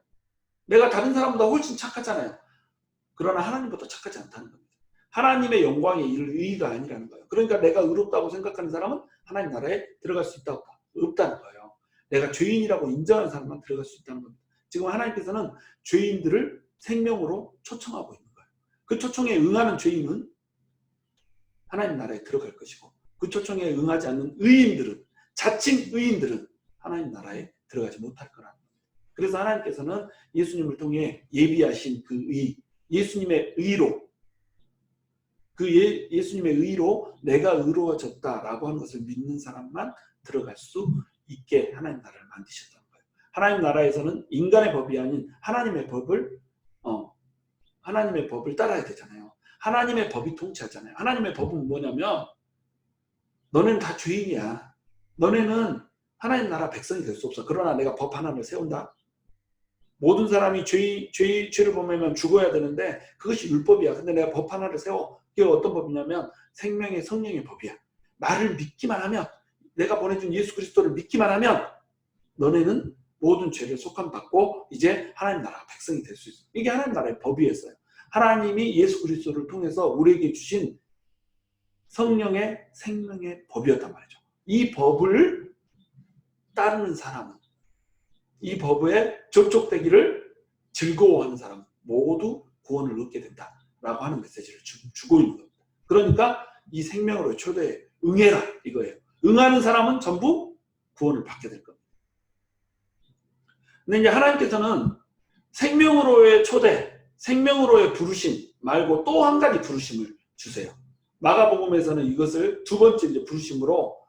내가 다른 사람보다 훨씬 착하잖아요. 그러나 하나님보다 착하지 않다는 겁니다. 하나님의 영광에 이를 의의가 아니라는 거예요. 그러니까 내가 의롭다고 생각하는 사람은 하나님 나라에 들어갈 수 있다고 없다는 거예요. 내가 죄인이라고 인정하는 사람만 들어갈 수 있다는 겁니다. 지금 하나님께서는 죄인들을 생명으로 초청하고 있는 거예요. 그 초청에 응하는 죄인은 하나님 나라에 들어갈 것이고, 그 초청에 응하지 않는 의인들은, 자칭 의인들은 하나님 나라에 들어가지 못할 거라는 겁니다. 그래서 하나님께서는 예수님을 통해 예비하신 그 의, 예수님의 의로, 예수님의 의로 내가 의로워졌다라고 하는 것을 믿는 사람만 들어갈 수 있게 하나님 나라를 만드셨다는 거예요. 하나님 나라에서는 인간의 법이 아닌 하나님의 법을 따라야 되잖아요. 하나님의 법이 통치하잖아요. 하나님의 법은 뭐냐면 너네는 다 죄인이야. 너네는 하나님 나라 백성이 될 수 없어. 그러나 내가 법 하나를 세운다. 모든 사람이 죄를 범하면 죽어야 되는데 그것이 율법이야. 근데 내가 법 하나를 세워. 이게 어떤 법이냐면 생명의 성령의 법이야. 나를 믿기만 하면, 내가 보내준 예수 그리스도를 믿기만 하면 너네는 모든 죄를 속함 받고 이제 하나님 나라 백성이 될 수 있어. 이게 하나님 나라의 법이었어요. 하나님이 예수 그리스도를 통해서 우리에게 주신 성령의 생명의 법이었단 말이죠. 이 법을 따르는 사람은, 이 법에 접촉되기를 즐거워하는 사람 모두 구원을 얻게 된다라고 하는 메시지를 주고 있는 겁니다. 그러니까 이 생명으로의 초대에 응해라 이거예요. 응하는 사람은 전부 구원을 받게 될 겁니다. 근데 이제 하나님께서는 생명으로의 초대, 생명으로의 부르심 말고 또 한 가지 부르심을 주세요. 마가복음에서는 이것을 두 번째 이제 부르심으로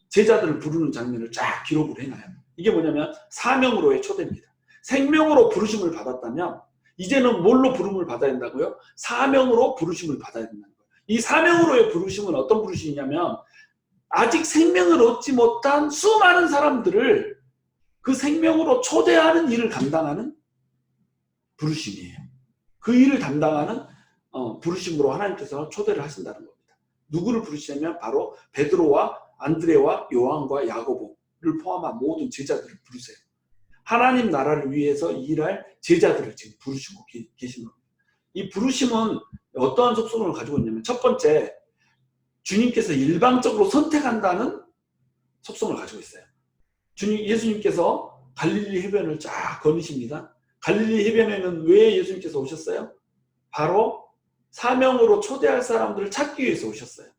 제자들을 부르는 장면을 쫙 기록을 해놔요. 이게 뭐냐면 사명으로의 초대입니다. 생명으로 부르심을 받았다면 이제는 뭘로 부름을 받아야 된다고요? 사명으로 부르심을 받아야 된다는 거예요. 이 사명으로의 부르심은 어떤 부르심이냐면 아직 생명을 얻지 못한 수많은 사람들을 그 생명으로 초대하는 일을 감당하는 부르심이에요. 그 일을 담당하는 부르심으로 하나님께서 초대를 하신다는 겁니다. 누구를 부르시냐면 바로 베드로와 안드레와 요한과 야고보를 포함한 모든 제자들을 부르세요. 하나님 나라를 위해서 일할 제자들을 지금 부르시고 계신 겁니다. 이 부르심은 어떠한 속성을 가지고 있냐면 첫 번째, 주님께서 일방적으로 선택한다는 속성을 가지고 있어요. 예수님께서 갈릴리 해변을 쫙 거니십니다. 갈릴리 해변에는 왜 예수님께서 오셨어요? 바로 사명으로 초대할 사람들을 찾기 위해서 오셨어요.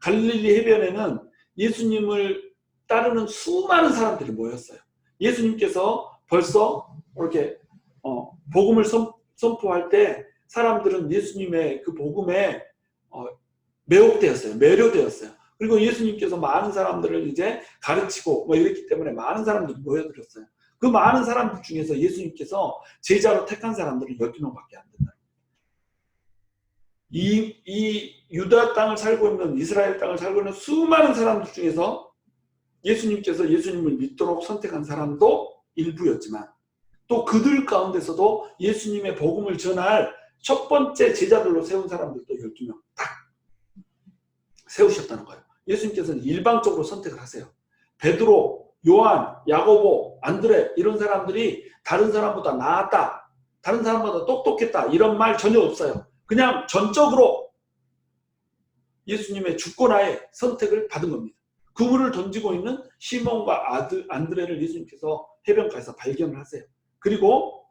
갈릴리 해변에는 예수님을 따르는 수많은 사람들이 모였어요. 예수님께서 벌써 이렇게 복음을 선포할 때 사람들은 예수님의 그 복음에 매혹되었어요. 매료되었어요. 그리고 예수님께서 많은 사람들을 이제 가르치고 이랬기 때문에 많은 사람들이 모여들었어요. 그 많은 사람들 중에서 예수님께서 제자로 택한 사람들은 12명밖에 안 된다. 이 유다 땅을 살고 있는, 이스라엘 땅을 살고 있는 수많은 사람들 중에서 예수님께서 예수님을 믿도록 선택한 사람도 일부였지만 또 그들 가운데서도 예수님의 복음을 전할 첫 번째 제자들로 세운 사람들도 12명 딱 세우셨다는 거예요. 예수님께서는 일방적으로 선택을 하세요. 베드로, 요한, 야고보, 안드레 이런 사람들이 다른 사람보다 나았다, 다른 사람보다 똑똑했다 이런 말 전혀 없어요. 그냥 전적으로 예수님의 주권하에 선택을 받은 겁니다. 그물을 던지고 있는 시몬과 안드레를 예수님께서 해변가에서 발견을 하세요. 그리고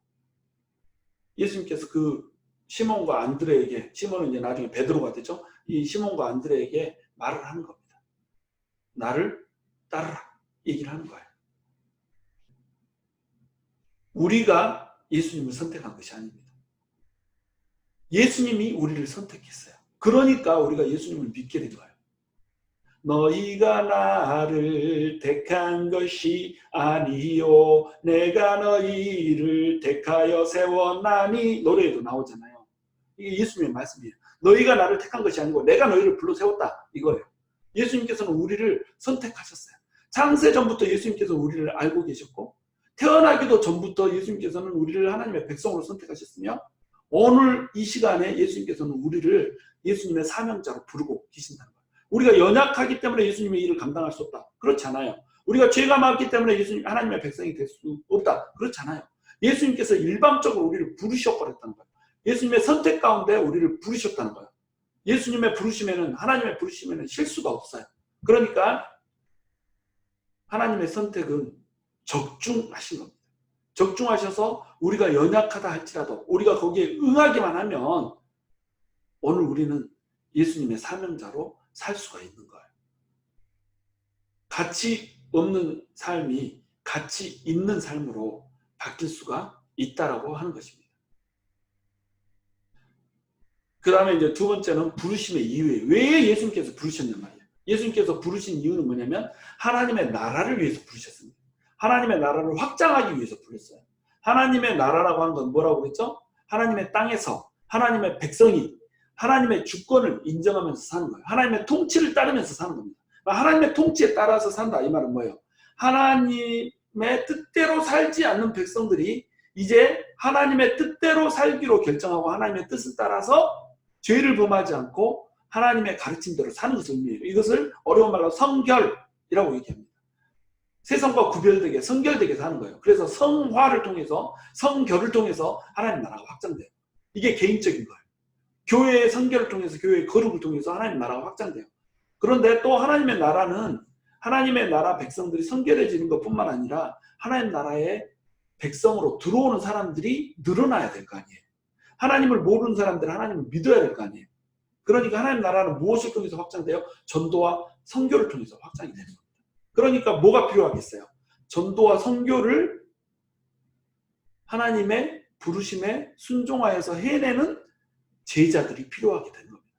예수님께서 그 시몬과 안드레에게, 시몬은 이제 나중에 베드로가 되죠. 이 시몬과 안드레에게 말을 하는 겁니다. 나를 따르라 얘기를 하는 거예요. 우리가 예수님을 선택한 것이 아닙니다. 예수님이 우리를 선택했어요. 그러니까 우리가 예수님을 믿게 된 거예요. 너희가 나를 택한 것이 아니요 내가 너희를 택하여 세웠나니 노래에도 나오잖아요. 이게 예수님의 말씀이에요. 너희가 나를 택한 것이 아니고 내가 너희를 불러 세웠다 이거예요. 예수님께서는 우리를 선택하셨어요. 창세 전부터 예수님께서 우리를 알고 계셨고 태어나기도 전부터 예수님께서는 우리를 하나님의 백성으로 선택하셨으며 오늘 이 시간에 예수님께서는 우리를 예수님의 사명자로 부르고 계신다는 거예요. 우리가 연약하기 때문에 예수님의 일을 감당할 수 없다. 그렇지 않아요. 우리가 죄가 많기 때문에 예수님 하나님의 백성이 될 수 없다. 그렇지 않아요. 예수님께서 일방적으로 우리를 부르셔버렸다는 거예요. 예수님의 선택 가운데 우리를 부르셨다는 거예요. 예수님의 부르심에는, 하나님의 부르심에는 실수가 없어요. 그러니까 하나님의 선택은 적중하신 겁니다. 적중하셔서 우리가 연약하다 할지라도 우리가 거기에 응하기만 하면 오늘 우리는 예수님의 사명자로 살 수가 있는 거예요. 가치 없는 삶이 가치 있는 삶으로 바뀔 수가 있다라고 하는 것입니다. 그 다음에 이제 두 번째는 부르심의 이유예요. 왜 예수님께서 부르셨냔 말이에요. 예수님께서 부르신 이유는 뭐냐면 하나님의 나라를 위해서 부르셨습니다. 하나님의 나라를 확장하기 위해서 부르셨어요. 하나님의 나라라고 하는 건 뭐라고 그랬죠? 하나님의 땅에서 하나님의 백성이 하나님의 주권을 인정하면서 사는 거예요. 하나님의 통치를 따르면서 사는 겁니다. 하나님의 통치에 따라서 산다 이 말은 뭐예요? 하나님의 뜻대로 살지 않는 백성들이 이제 하나님의 뜻대로 살기로 결정하고 하나님의 뜻을 따라서 죄를 범하지 않고 하나님의 가르침대로 사는 것을 의미해요. 이것을 어려운 말로 성결이라고 얘기합니다. 세상과 구별되게 성결되게 사는 거예요. 그래서 성화를 통해서 성결을 통해서 하나님 나라가 확장돼요. 이게 개인적인 거예요. 교회의 성결을 통해서 교회의 거룩을 통해서 하나님 나라가 확장돼요. 그런데 또 하나님의 나라는 하나님의 나라 백성들이 성결해지는 것뿐만 아니라 하나님 나라의 백성으로 들어오는 사람들이 늘어나야 될 거 아니에요. 하나님을 모르는 사람들은 하나님을 믿어야 될 거 아니에요. 그러니까 하나님 나라는 무엇을 통해서 확장돼요? 전도와 선교를 통해서 확장이 되는 겁니다. 그러니까 뭐가 필요하겠어요? 전도와 선교를 하나님의 부르심에 순종하여서 해내는 제자들이 필요하게 되는 겁니다.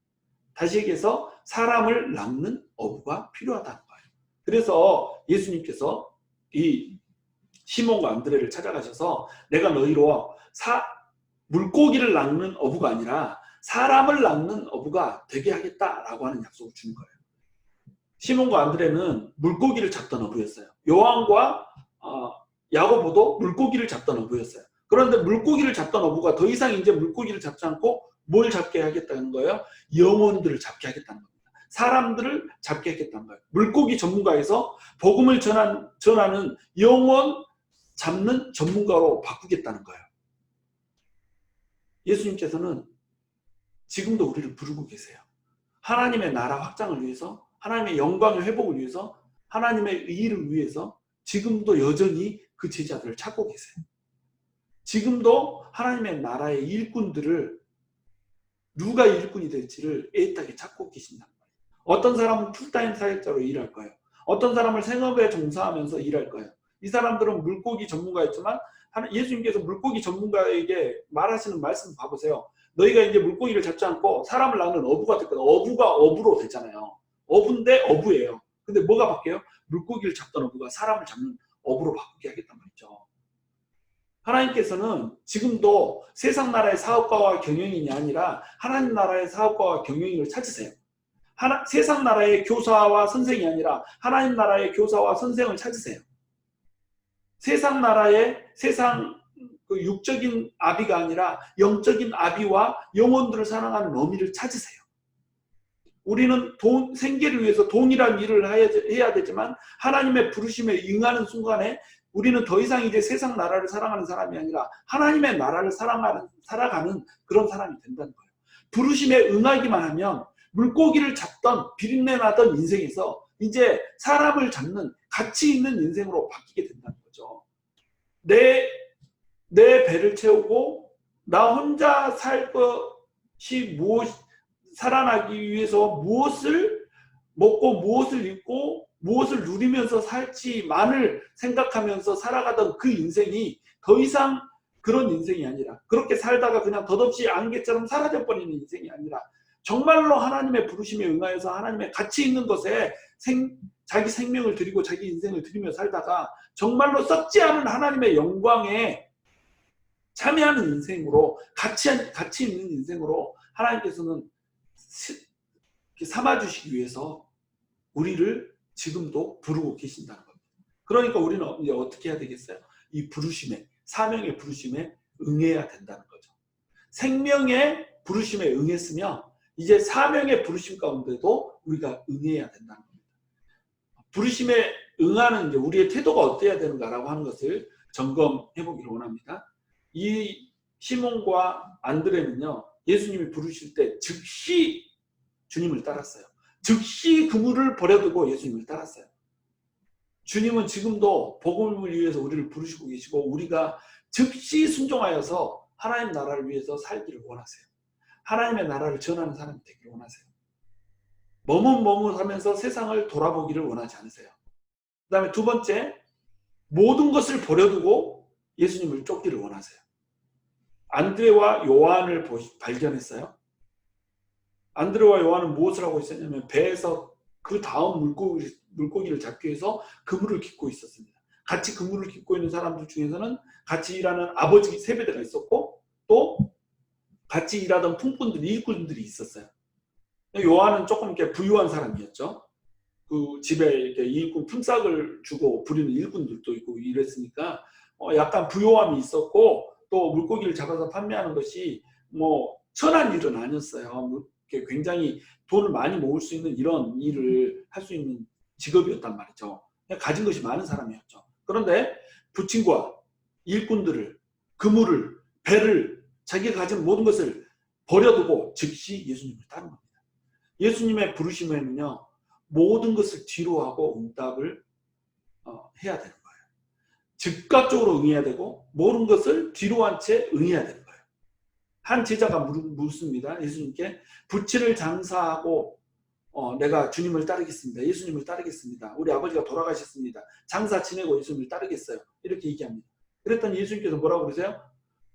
다시 얘기해서 사람을 낚는 어부가 필요하다는 거예요. 그래서 예수님께서 이 시몬과 안드레를 찾아가셔서 내가 너희로 물고기를 낚는 어부가 아니라 사람을 낚는 어부가 되게 하겠다라고 하는 약속을 주는 거예요. 시몬과 안드레는 물고기를 잡던 어부였어요. 요한과 야고보도 물고기를 잡던 어부였어요. 그런데 물고기를 잡던 어부가 더 이상 이제 물고기를 잡지 않고 뭘 잡게 하겠다는 거예요? 영혼들을 잡게 하겠다는 겁니다. 사람들을 잡게 하겠다는 거예요. 물고기 전문가에서 복음을 전하는 영혼 잡는 전문가로 바꾸겠다는 거예요. 예수님께서는 지금도 우리를 부르고 계세요. 하나님의 나라 확장을 위해서, 하나님의 영광의 회복을 위해서, 하나님의 의를 위해서 지금도 여전히 그 제자들을 찾고 계세요. 지금도 하나님의 나라의 일꾼들을 누가 일꾼이 될지를 애타게 찾고 계신단 말이에요. 어떤 사람은 풀타임 사역자로 일할 거예요. 어떤 사람을 생업에 종사하면서 일할 거예요. 이 사람들은 물고기 전문가였지만 예수님께서 물고기 전문가에게 말하시는 말씀 봐보세요. 너희가 이제 물고기를 잡지 않고 사람을 낚는 어부가 될 거다. 어부가 어부로 됐잖아요. 어부인데 어부예요. 근데 뭐가 바뀌어요? 물고기를 잡던 어부가 사람을 잡는 어부로 바꾸게 하겠단 말이죠. 하나님께서는 지금도 세상 나라의 사업가와 경영인이 아니라 하나님 나라의 사업가와 경영인을 찾으세요. 세상 나라의 교사와 선생이 아니라 하나님 나라의 교사와 선생을 찾으세요. 세상 나라의 그 육적인 아비가 아니라 영적인 아비와 영혼들을 사랑하는 어미를 찾으세요. 우리는 생계를 위해서 돈이란 일을 해야 되지만 하나님의 부르심에 응하는 순간에 우리는 더 이상 이제 세상 나라를 사랑하는 사람이 아니라 하나님의 나라를 살아가는 그런 사람이 된다는 거예요. 부르심에 응하기만 하면 물고기를 잡던 비린내 나던 인생에서 이제 사람을 잡는 가치 있는 인생으로 바뀌게 된다는 거죠. 내 배를 채우고 나 혼자 살 것이 살아나기 위해서 무엇을 먹고 무엇을 입고 무엇을 누리면서 살지만을 생각하면서 살아가던 그 인생이 더 이상 그런 인생이 아니라 그렇게 살다가 그냥 덧없이 안개처럼 사라져버리는 인생이 아니라 정말로 하나님의 부르심에 응하여서 하나님의 가치 있는 것에 자기 생명을 드리고 자기 인생을 드리며 살다가 정말로 썩지 않은 하나님의 영광에 참여하는 인생으로 가치 있는 인생으로 하나님께서는 삼아주시기 위해서 우리를 지금도 부르고 계신다는 겁니다. 그러니까 우리는 이제 어떻게 해야 되겠어요? 이 부르심에, 사명의 부르심에 응해야 된다는 거죠. 생명의 부르심에 응했으면 이제 사명의 부르심 가운데도 우리가 응해야 된다는 겁니다. 부르심에 응하는 이제 우리의 태도가 어때야 되는가라고 하는 것을 점검해 보기를 원합니다. 이 시몬과 안드레는요, 예수님이 부르실 때 즉시 주님을 따랐어요. 즉시 그물을 버려두고 예수님을 따랐어요. 주님은 지금도 복음을 위해서 우리를 부르시고 계시고 우리가 즉시 순종하여서 하나님 나라를 위해서 살기를 원하세요. 하나님의 나라를 전하는 사람이 되기를 원하세요. 머뭇머뭇하면서 세상을 돌아보기를 원하지 않으세요. 그 다음에 두 번째, 모든 것을 버려두고 예수님을 쫓기를 원하세요. 안드레와 요한을 발견했어요. 안드레와 요한은 무엇을 하고 있었냐면 배에서 그 다음 물고기를 잡기 위해서 그물을 깃고 있었습니다. 같이 그물을 깃고 있는 사람들 중에서는 같이 일하는 아버지 세베대가 있었고 또 같이 일하던 품꾼들이 일꾼들이 있었어요. 요한은 조금 이렇게 부유한 사람이었죠. 그 집에 이렇게 일꾼 품삯을 주고 부리는 일꾼들도 있고 이랬으니까 약간 부요함이 있었고 또 물고기를 잡아서 판매하는 것이 뭐 천한 일은 아니었어요. 이렇게 굉장히 돈을 많이 모을 수 있는 이런 일을 할 수 있는 직업이었단 말이죠. 그냥 가진 것이 많은 사람이었죠. 그런데 부친과 일꾼들을, 그물을, 배를, 자기가 가진 모든 것을 버려두고 즉시 예수님을 따른 겁니다. 예수님의 부르심에는요, 모든 것을 뒤로 하고 응답을 해야 되는 거예요. 즉각적으로 응해야 되고 모든 것을 뒤로 한 채 응해야 되는 거예요. 한 제자가 묻습니다. 예수님께 부치를 장사하고 내가 주님을 따르겠습니다. 예수님을 따르겠습니다. 우리 아버지가 돌아가셨습니다. 장사 지내고 예수님을 따르겠어요. 이렇게 얘기합니다. 그랬더니 예수님께서 뭐라고 그러세요?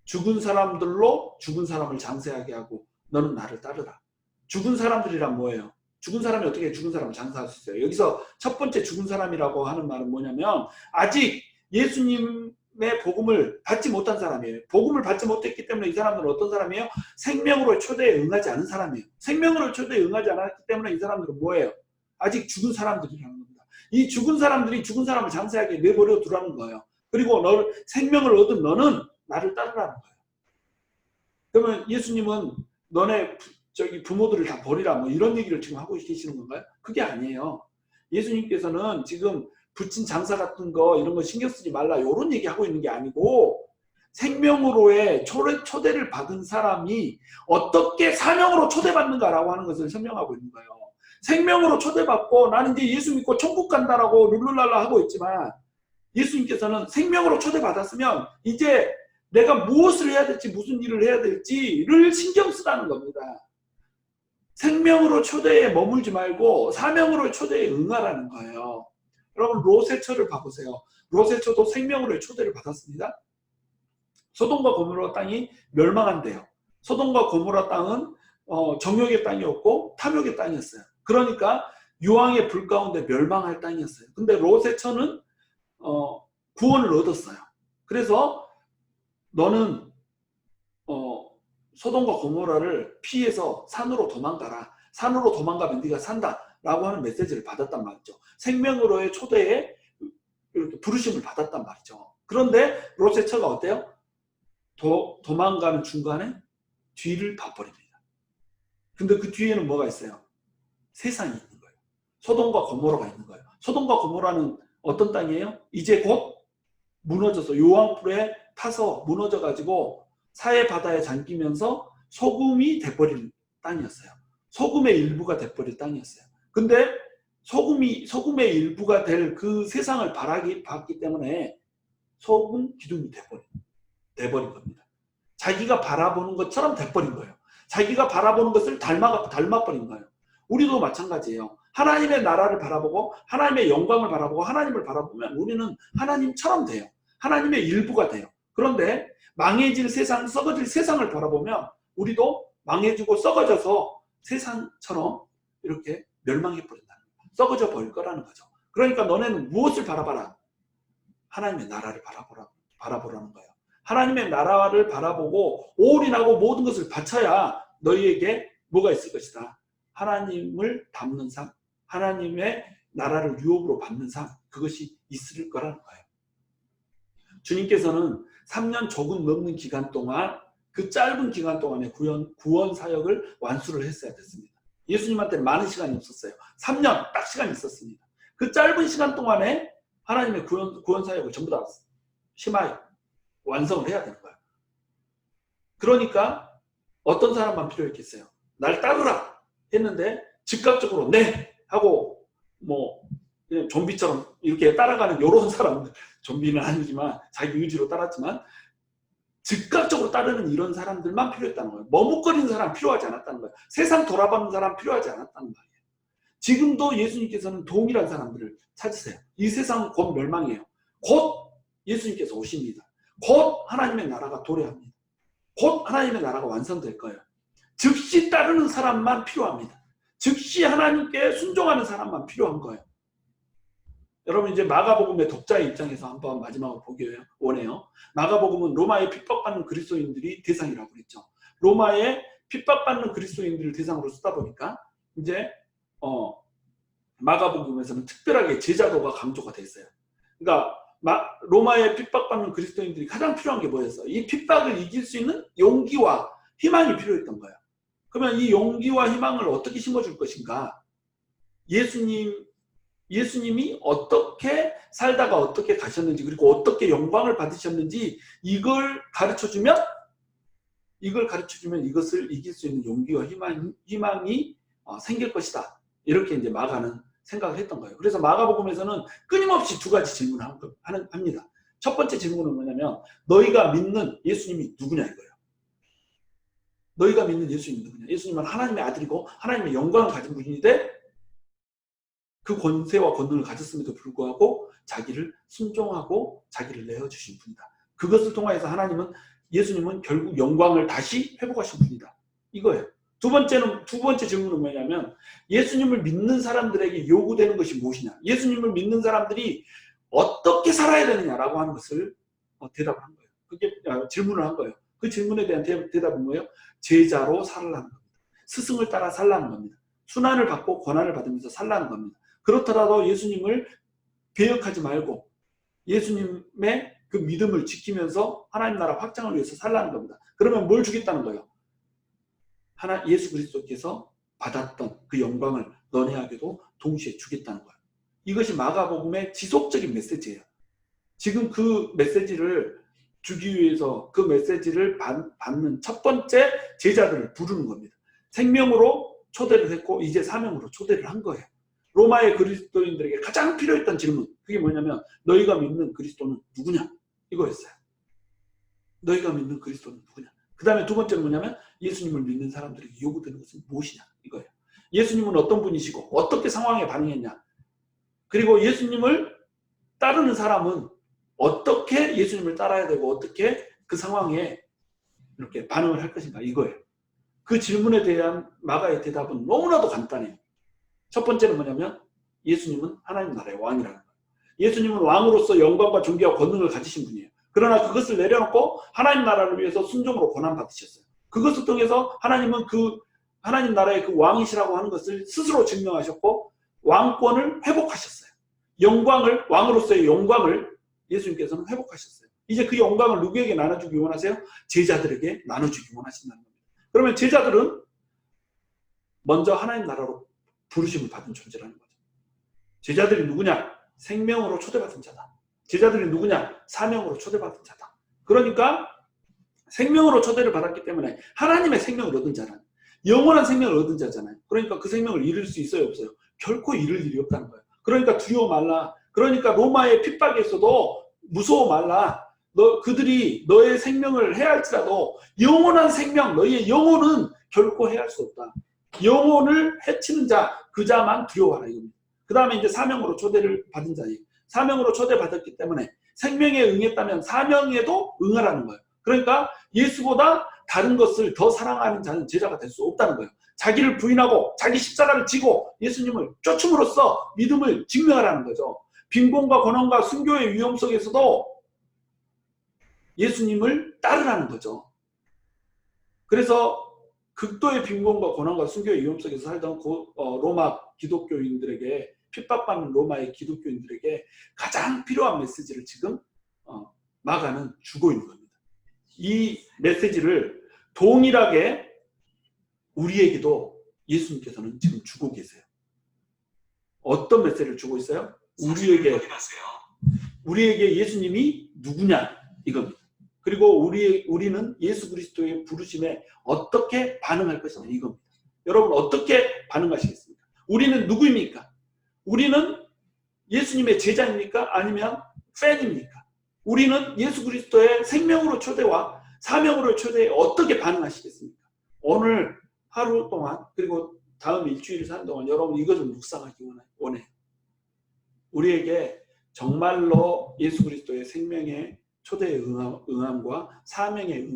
죽은 사람들로 죽은 사람을 장사하게 하고 너는 나를 따르라. 죽은 사람들이란 뭐예요? 죽은 사람이 어떻게 죽은 사람을 장사할 수 있어요? 여기서 첫 번째 죽은 사람이라고 하는 말은 뭐냐면 아직 예수님의 복음을 받지 못한 사람이에요. 복음을 받지 못했기 때문에 이 사람들은 어떤 사람이에요? 생명으로의 초대에 응하지 않은 사람이에요. 생명으로의 초대에 응하지 않았기 때문에 이 사람들은 뭐예요? 아직 죽은 사람들이라는 겁니다. 이 죽은 사람들이 죽은 사람을 장사하게 내버려 두라는 거예요. 그리고 생명을 얻은 너는 나를 따르라는 거예요. 그러면 예수님은 너네 부모들을 다 버리라 뭐 이런 얘기를 지금 하고 계시는 건가요? 그게 아니에요. 예수님께서는 지금 부친 장사 같은 거 이런 거 신경 쓰지 말라 이런 얘기 하고 있는 게 아니고 생명으로의 초대를 받은 사람이 어떻게 사명으로 초대받는가라고 하는 것을 설명하고 있는 거예요. 생명으로 초대받고 나는 이제 예수 믿고 천국 간다라고 룰루랄라 하고 있지만 예수님께서는 생명으로 초대받았으면 이제 내가 무엇을 해야 될지 무슨 일을 해야 될지를 신경 쓰라는 겁니다. 생명으로 초대에 머물지 말고 사명으로 초대에 응하라는 거예요. 여러분 롯의 봐보세요. 롯의 처도 생명으로의 초대를 받았습니다. 소돔과 고모라 땅이 멸망한대요. 소돔과 고모라 땅은 정욕의 땅이었고 탐욕의 땅이었어요. 그러니까 유황의 불 가운데 멸망할 땅이었어요. 근데 롯의 처는 구원을 얻었어요. 그래서 너는 소돔과 고모라를 피해서 산으로 도망가라. 산으로 도망가면 네가 산다라고 하는 메시지를 받았단 말이죠. 생명으로의 초대에 이렇게 부르심을 받았단 말이죠. 그런데 롯의 처가 어때요? 도망가는 중간에 뒤를 봐버립니다. 근데 그 뒤에는 뭐가 있어요? 세상이 있는 거예요. 소돔과 고모라가 있는 거예요. 소돔과 고모라는 어떤 땅이에요? 이제 곧 무너져서 요한불에 타서 무너져가지고 사해 바다에 잠기면서 소금이 돼버린 땅이었어요. 소금의 일부가 돼버린 땅이었어요. 근데 소금의 일부가 될 그 세상을 봤기 때문에 소금 기둥이 돼버린 겁니다. 자기가 바라보는 것처럼 돼버린 거예요. 자기가 바라보는 것을 닮아버린 거예요. 우리도 마찬가지예요. 하나님의 나라를 바라보고 하나님의 영광을 바라보고 하나님을 바라보면 우리는 하나님처럼 돼요. 하나님의 일부가 돼요. 그런데 망해질 세상, 썩어질 세상을 바라보면 우리도 망해지고 썩어져서 세상처럼 이렇게 멸망해버린다는 거예요. 썩어져 버릴 거라는 거죠. 그러니까 너네는 무엇을 바라봐라? 하나님의 나라를 바라보라는 거예요. 하나님의 나라를 바라보고 올인하고 모든 것을 바쳐야 너희에게 뭐가 있을 것이다. 하나님을 담는 삶, 하나님의 나라를 유업으로 받는 삶, 그것이 있을 거라는 거예요. 주님께서는 3년 조금 넘는 기간 동안 그 짧은 기간 동안에 구원 사역을 완수를 했어야 됐습니다. 예수님한테 많은 시간이 없었어요. 3년 딱 시간이 있었습니다. 그 짧은 시간 동안에 하나님의 구원 사역을 전부 다 심하게 완성을 해야 되는 거예요. 그러니까 어떤 사람만 필요했겠어요? 날 따르라 했는데 즉각적으로 네 하고 뭐 그냥 좀비처럼 이렇게 따라가는 이런 사람들, 좀비는 아니지만 자기 의지로 따랐지만 즉각적으로 따르는 이런 사람들만 필요했다는 거예요. 머뭇거리는 사람 필요하지 않았다는 거예요. 세상 돌아보는 사람 필요하지 않았다는 거예요. 지금도 예수님께서는 동일한 사람들을 찾으세요. 이 세상은 곧 멸망이에요. 곧 예수님께서 오십니다. 곧 하나님의 나라가 도래합니다. 곧 하나님의 나라가 완성될 거예요. 즉시 따르는 사람만 필요합니다. 즉시 하나님께 순종하는 사람만 필요한 거예요. 여러분 이제 마가복음의 독자의 입장에서 한번 마지막으로 보기 원해요. 마가복음은 로마에 핍박받는 그리스도인들이 대상이라고 그랬죠. 로마에 핍박받는 그리스도인들을 대상으로 쓰다 보니까 이제 마가복음에서는 특별하게 제자도가 강조가 돼 있어요. 그러니까 로마에 핍박받는 그리스도인들이 가장 필요한 게 뭐였어? 이 핍박을 이길 수 있는 용기와 희망이 필요했던 거예요. 그러면 이 용기와 희망을 어떻게 심어줄 것인가? 예수님이 어떻게 살다가 어떻게 가셨는지, 그리고 어떻게 영광을 받으셨는지 이걸 가르쳐주면 이것을 이길 수 있는 용기와 희망이 생길 것이다. 이렇게 이제 마가는 생각을 했던 거예요. 그래서 마가복음에서는 끊임없이 두 가지 질문을 합니다. 첫 번째 질문은 뭐냐면 너희가 믿는 예수님이 누구냐 이거예요. 너희가 믿는 예수님이 누구냐. 예수님은 하나님의 아들이고 하나님의 영광을 가진 분인데 그 권세와 권능을 가졌음에도 불구하고 자기를 순종하고 자기를 내어주신 분이다. 그것을 통해서 예수님은 결국 영광을 다시 회복하신 분이다. 이거예요. 두 번째 질문은 뭐냐면 예수님을 믿는 사람들에게 요구되는 것이 무엇이냐. 예수님을 믿는 사람들이 어떻게 살아야 되느냐라고 하는 것을 대답을 한 거예요. 그게 질문을 한 거예요. 그 질문에 대한 대답은 뭐예요? 제자로 살라는 겁니다. 스승을 따라 살라는 겁니다. 순환을 받고 권한을 받으면서 살라는 겁니다. 그렇더라도 예수님을 배역하지 말고 예수님의 그 믿음을 지키면서 하나님 나라 확장을 위해서 살라는 겁니다. 그러면 뭘 주겠다는 거예요? 예수 그리스도께서 받았던 그 영광을 너네에게도 동시에 주겠다는 거예요. 이것이 마가복음의 지속적인 메시지예요. 지금 그 메시지를 주기 위해서 그 메시지를 받는 첫 번째 제자들을 부르는 겁니다. 생명으로 초대를 했고 이제 사명으로 초대를 한 거예요. 로마의 그리스도인들에게 가장 필요했던 질문, 그게 뭐냐면 너희가 믿는 그리스도는 누구냐? 이거였어요. 너희가 믿는 그리스도는 누구냐? 그 다음에 두 번째는 뭐냐면 예수님을 믿는 사람들에게 요구되는 것은 무엇이냐? 이거예요. 예수님은 어떤 분이시고 어떻게 상황에 반응했냐? 그리고 예수님을 따르는 사람은 어떻게 예수님을 따라야 되고 어떻게 그 상황에 이렇게 반응을 할 것인가? 이거예요. 그 질문에 대한 마가의 대답은 너무나도 간단해요. 첫 번째는 뭐냐면 예수님은 하나님 나라의 왕이라는 거예요. 예수님은 왕으로서 영광과 존귀와 권능을 가지신 분이에요. 그러나 그것을 내려놓고 하나님 나라를 위해서 순종으로 고난 받으셨어요. 그것을 통해서 하나님은 하나님 나라의 그 왕이시라고 하는 것을 스스로 증명하셨고 왕권을 회복하셨어요. 왕으로서의 영광을 예수님께서는 회복하셨어요. 이제 그 영광을 누구에게 나눠주기 원하세요? 제자들에게 나눠주기 원하신다는 겁니다. 그러면 제자들은 먼저 하나님 나라로 부르심을 받은 존재라는 거죠. 제자들이 누구냐? 생명으로 초대받은 자다. 제자들이 누구냐? 사명으로 초대받은 자다. 그러니까 생명으로 초대를 받았기 때문에 하나님의 생명을 얻은 자는 영원한 생명을 얻은 자잖아요. 그러니까 그 생명을 잃을 수 있어요, 없어요? 결코 잃을 일이 없다는 거예요. 그러니까 두려워 말라. 그러니까 로마의 핍박에서도 무서워 말라. 그들이 너의 생명을 해할지라도 영원한 생명, 너희의 영혼은 결코 해할 수 없다. 영혼을 해치는 자, 그 자만 두려워하라 이겁니다. 그 다음에 이제 사명으로 초대를 받은 자예요. 사명으로 초대받았기 때문에 생명에 응했다면 사명에도 응하라는 거예요. 그러니까 예수보다 다른 것을 더 사랑하는 자는 제자가 될 수 없다는 거예요. 자기를 부인하고 자기 십자가를 지고 예수님을 쫓음으로써 믿음을 증명하라는 거죠. 빈곤과 고난과 순교의 위험 속에서도 예수님을 따르라는 거죠. 그래서 극도의 빈곤과 고난과 순교의 위험 속에서 살던 로마 기독교인들에게, 핍박받는 로마의 기독교인들에게 가장 필요한 메시지를 지금 마가는 주고 있는 겁니다. 이 메시지를 동일하게 우리에게도 예수님께서는 지금 주고 계세요. 어떤 메시지를 주고 있어요? 우리에게 예수님이 누구냐 이겁니다. 그리고 우리는 예수 그리스도의 부르심에 어떻게 반응할 것이냐 이겁니다. 여러분 어떻게 반응하시겠습니까? 우리는 누구입니까? 우리는 예수님의 제자입니까? 아니면 팬입니까? 우리는 예수 그리스도의 생명으로 초대와 사명으로 초대에 어떻게 반응하시겠습니까? 오늘 하루 동안 그리고 다음 일주일 사는 동안 여러분 이거 좀 묵상하기 원해요. 우리에게 정말로 예수 그리스도의 생명의 초대의 응함과 사명의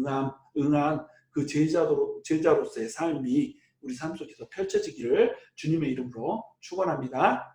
응한 그 제자로서의 삶이 우리 삶 속에서 펼쳐지기를 주님의 이름으로 축원합니다.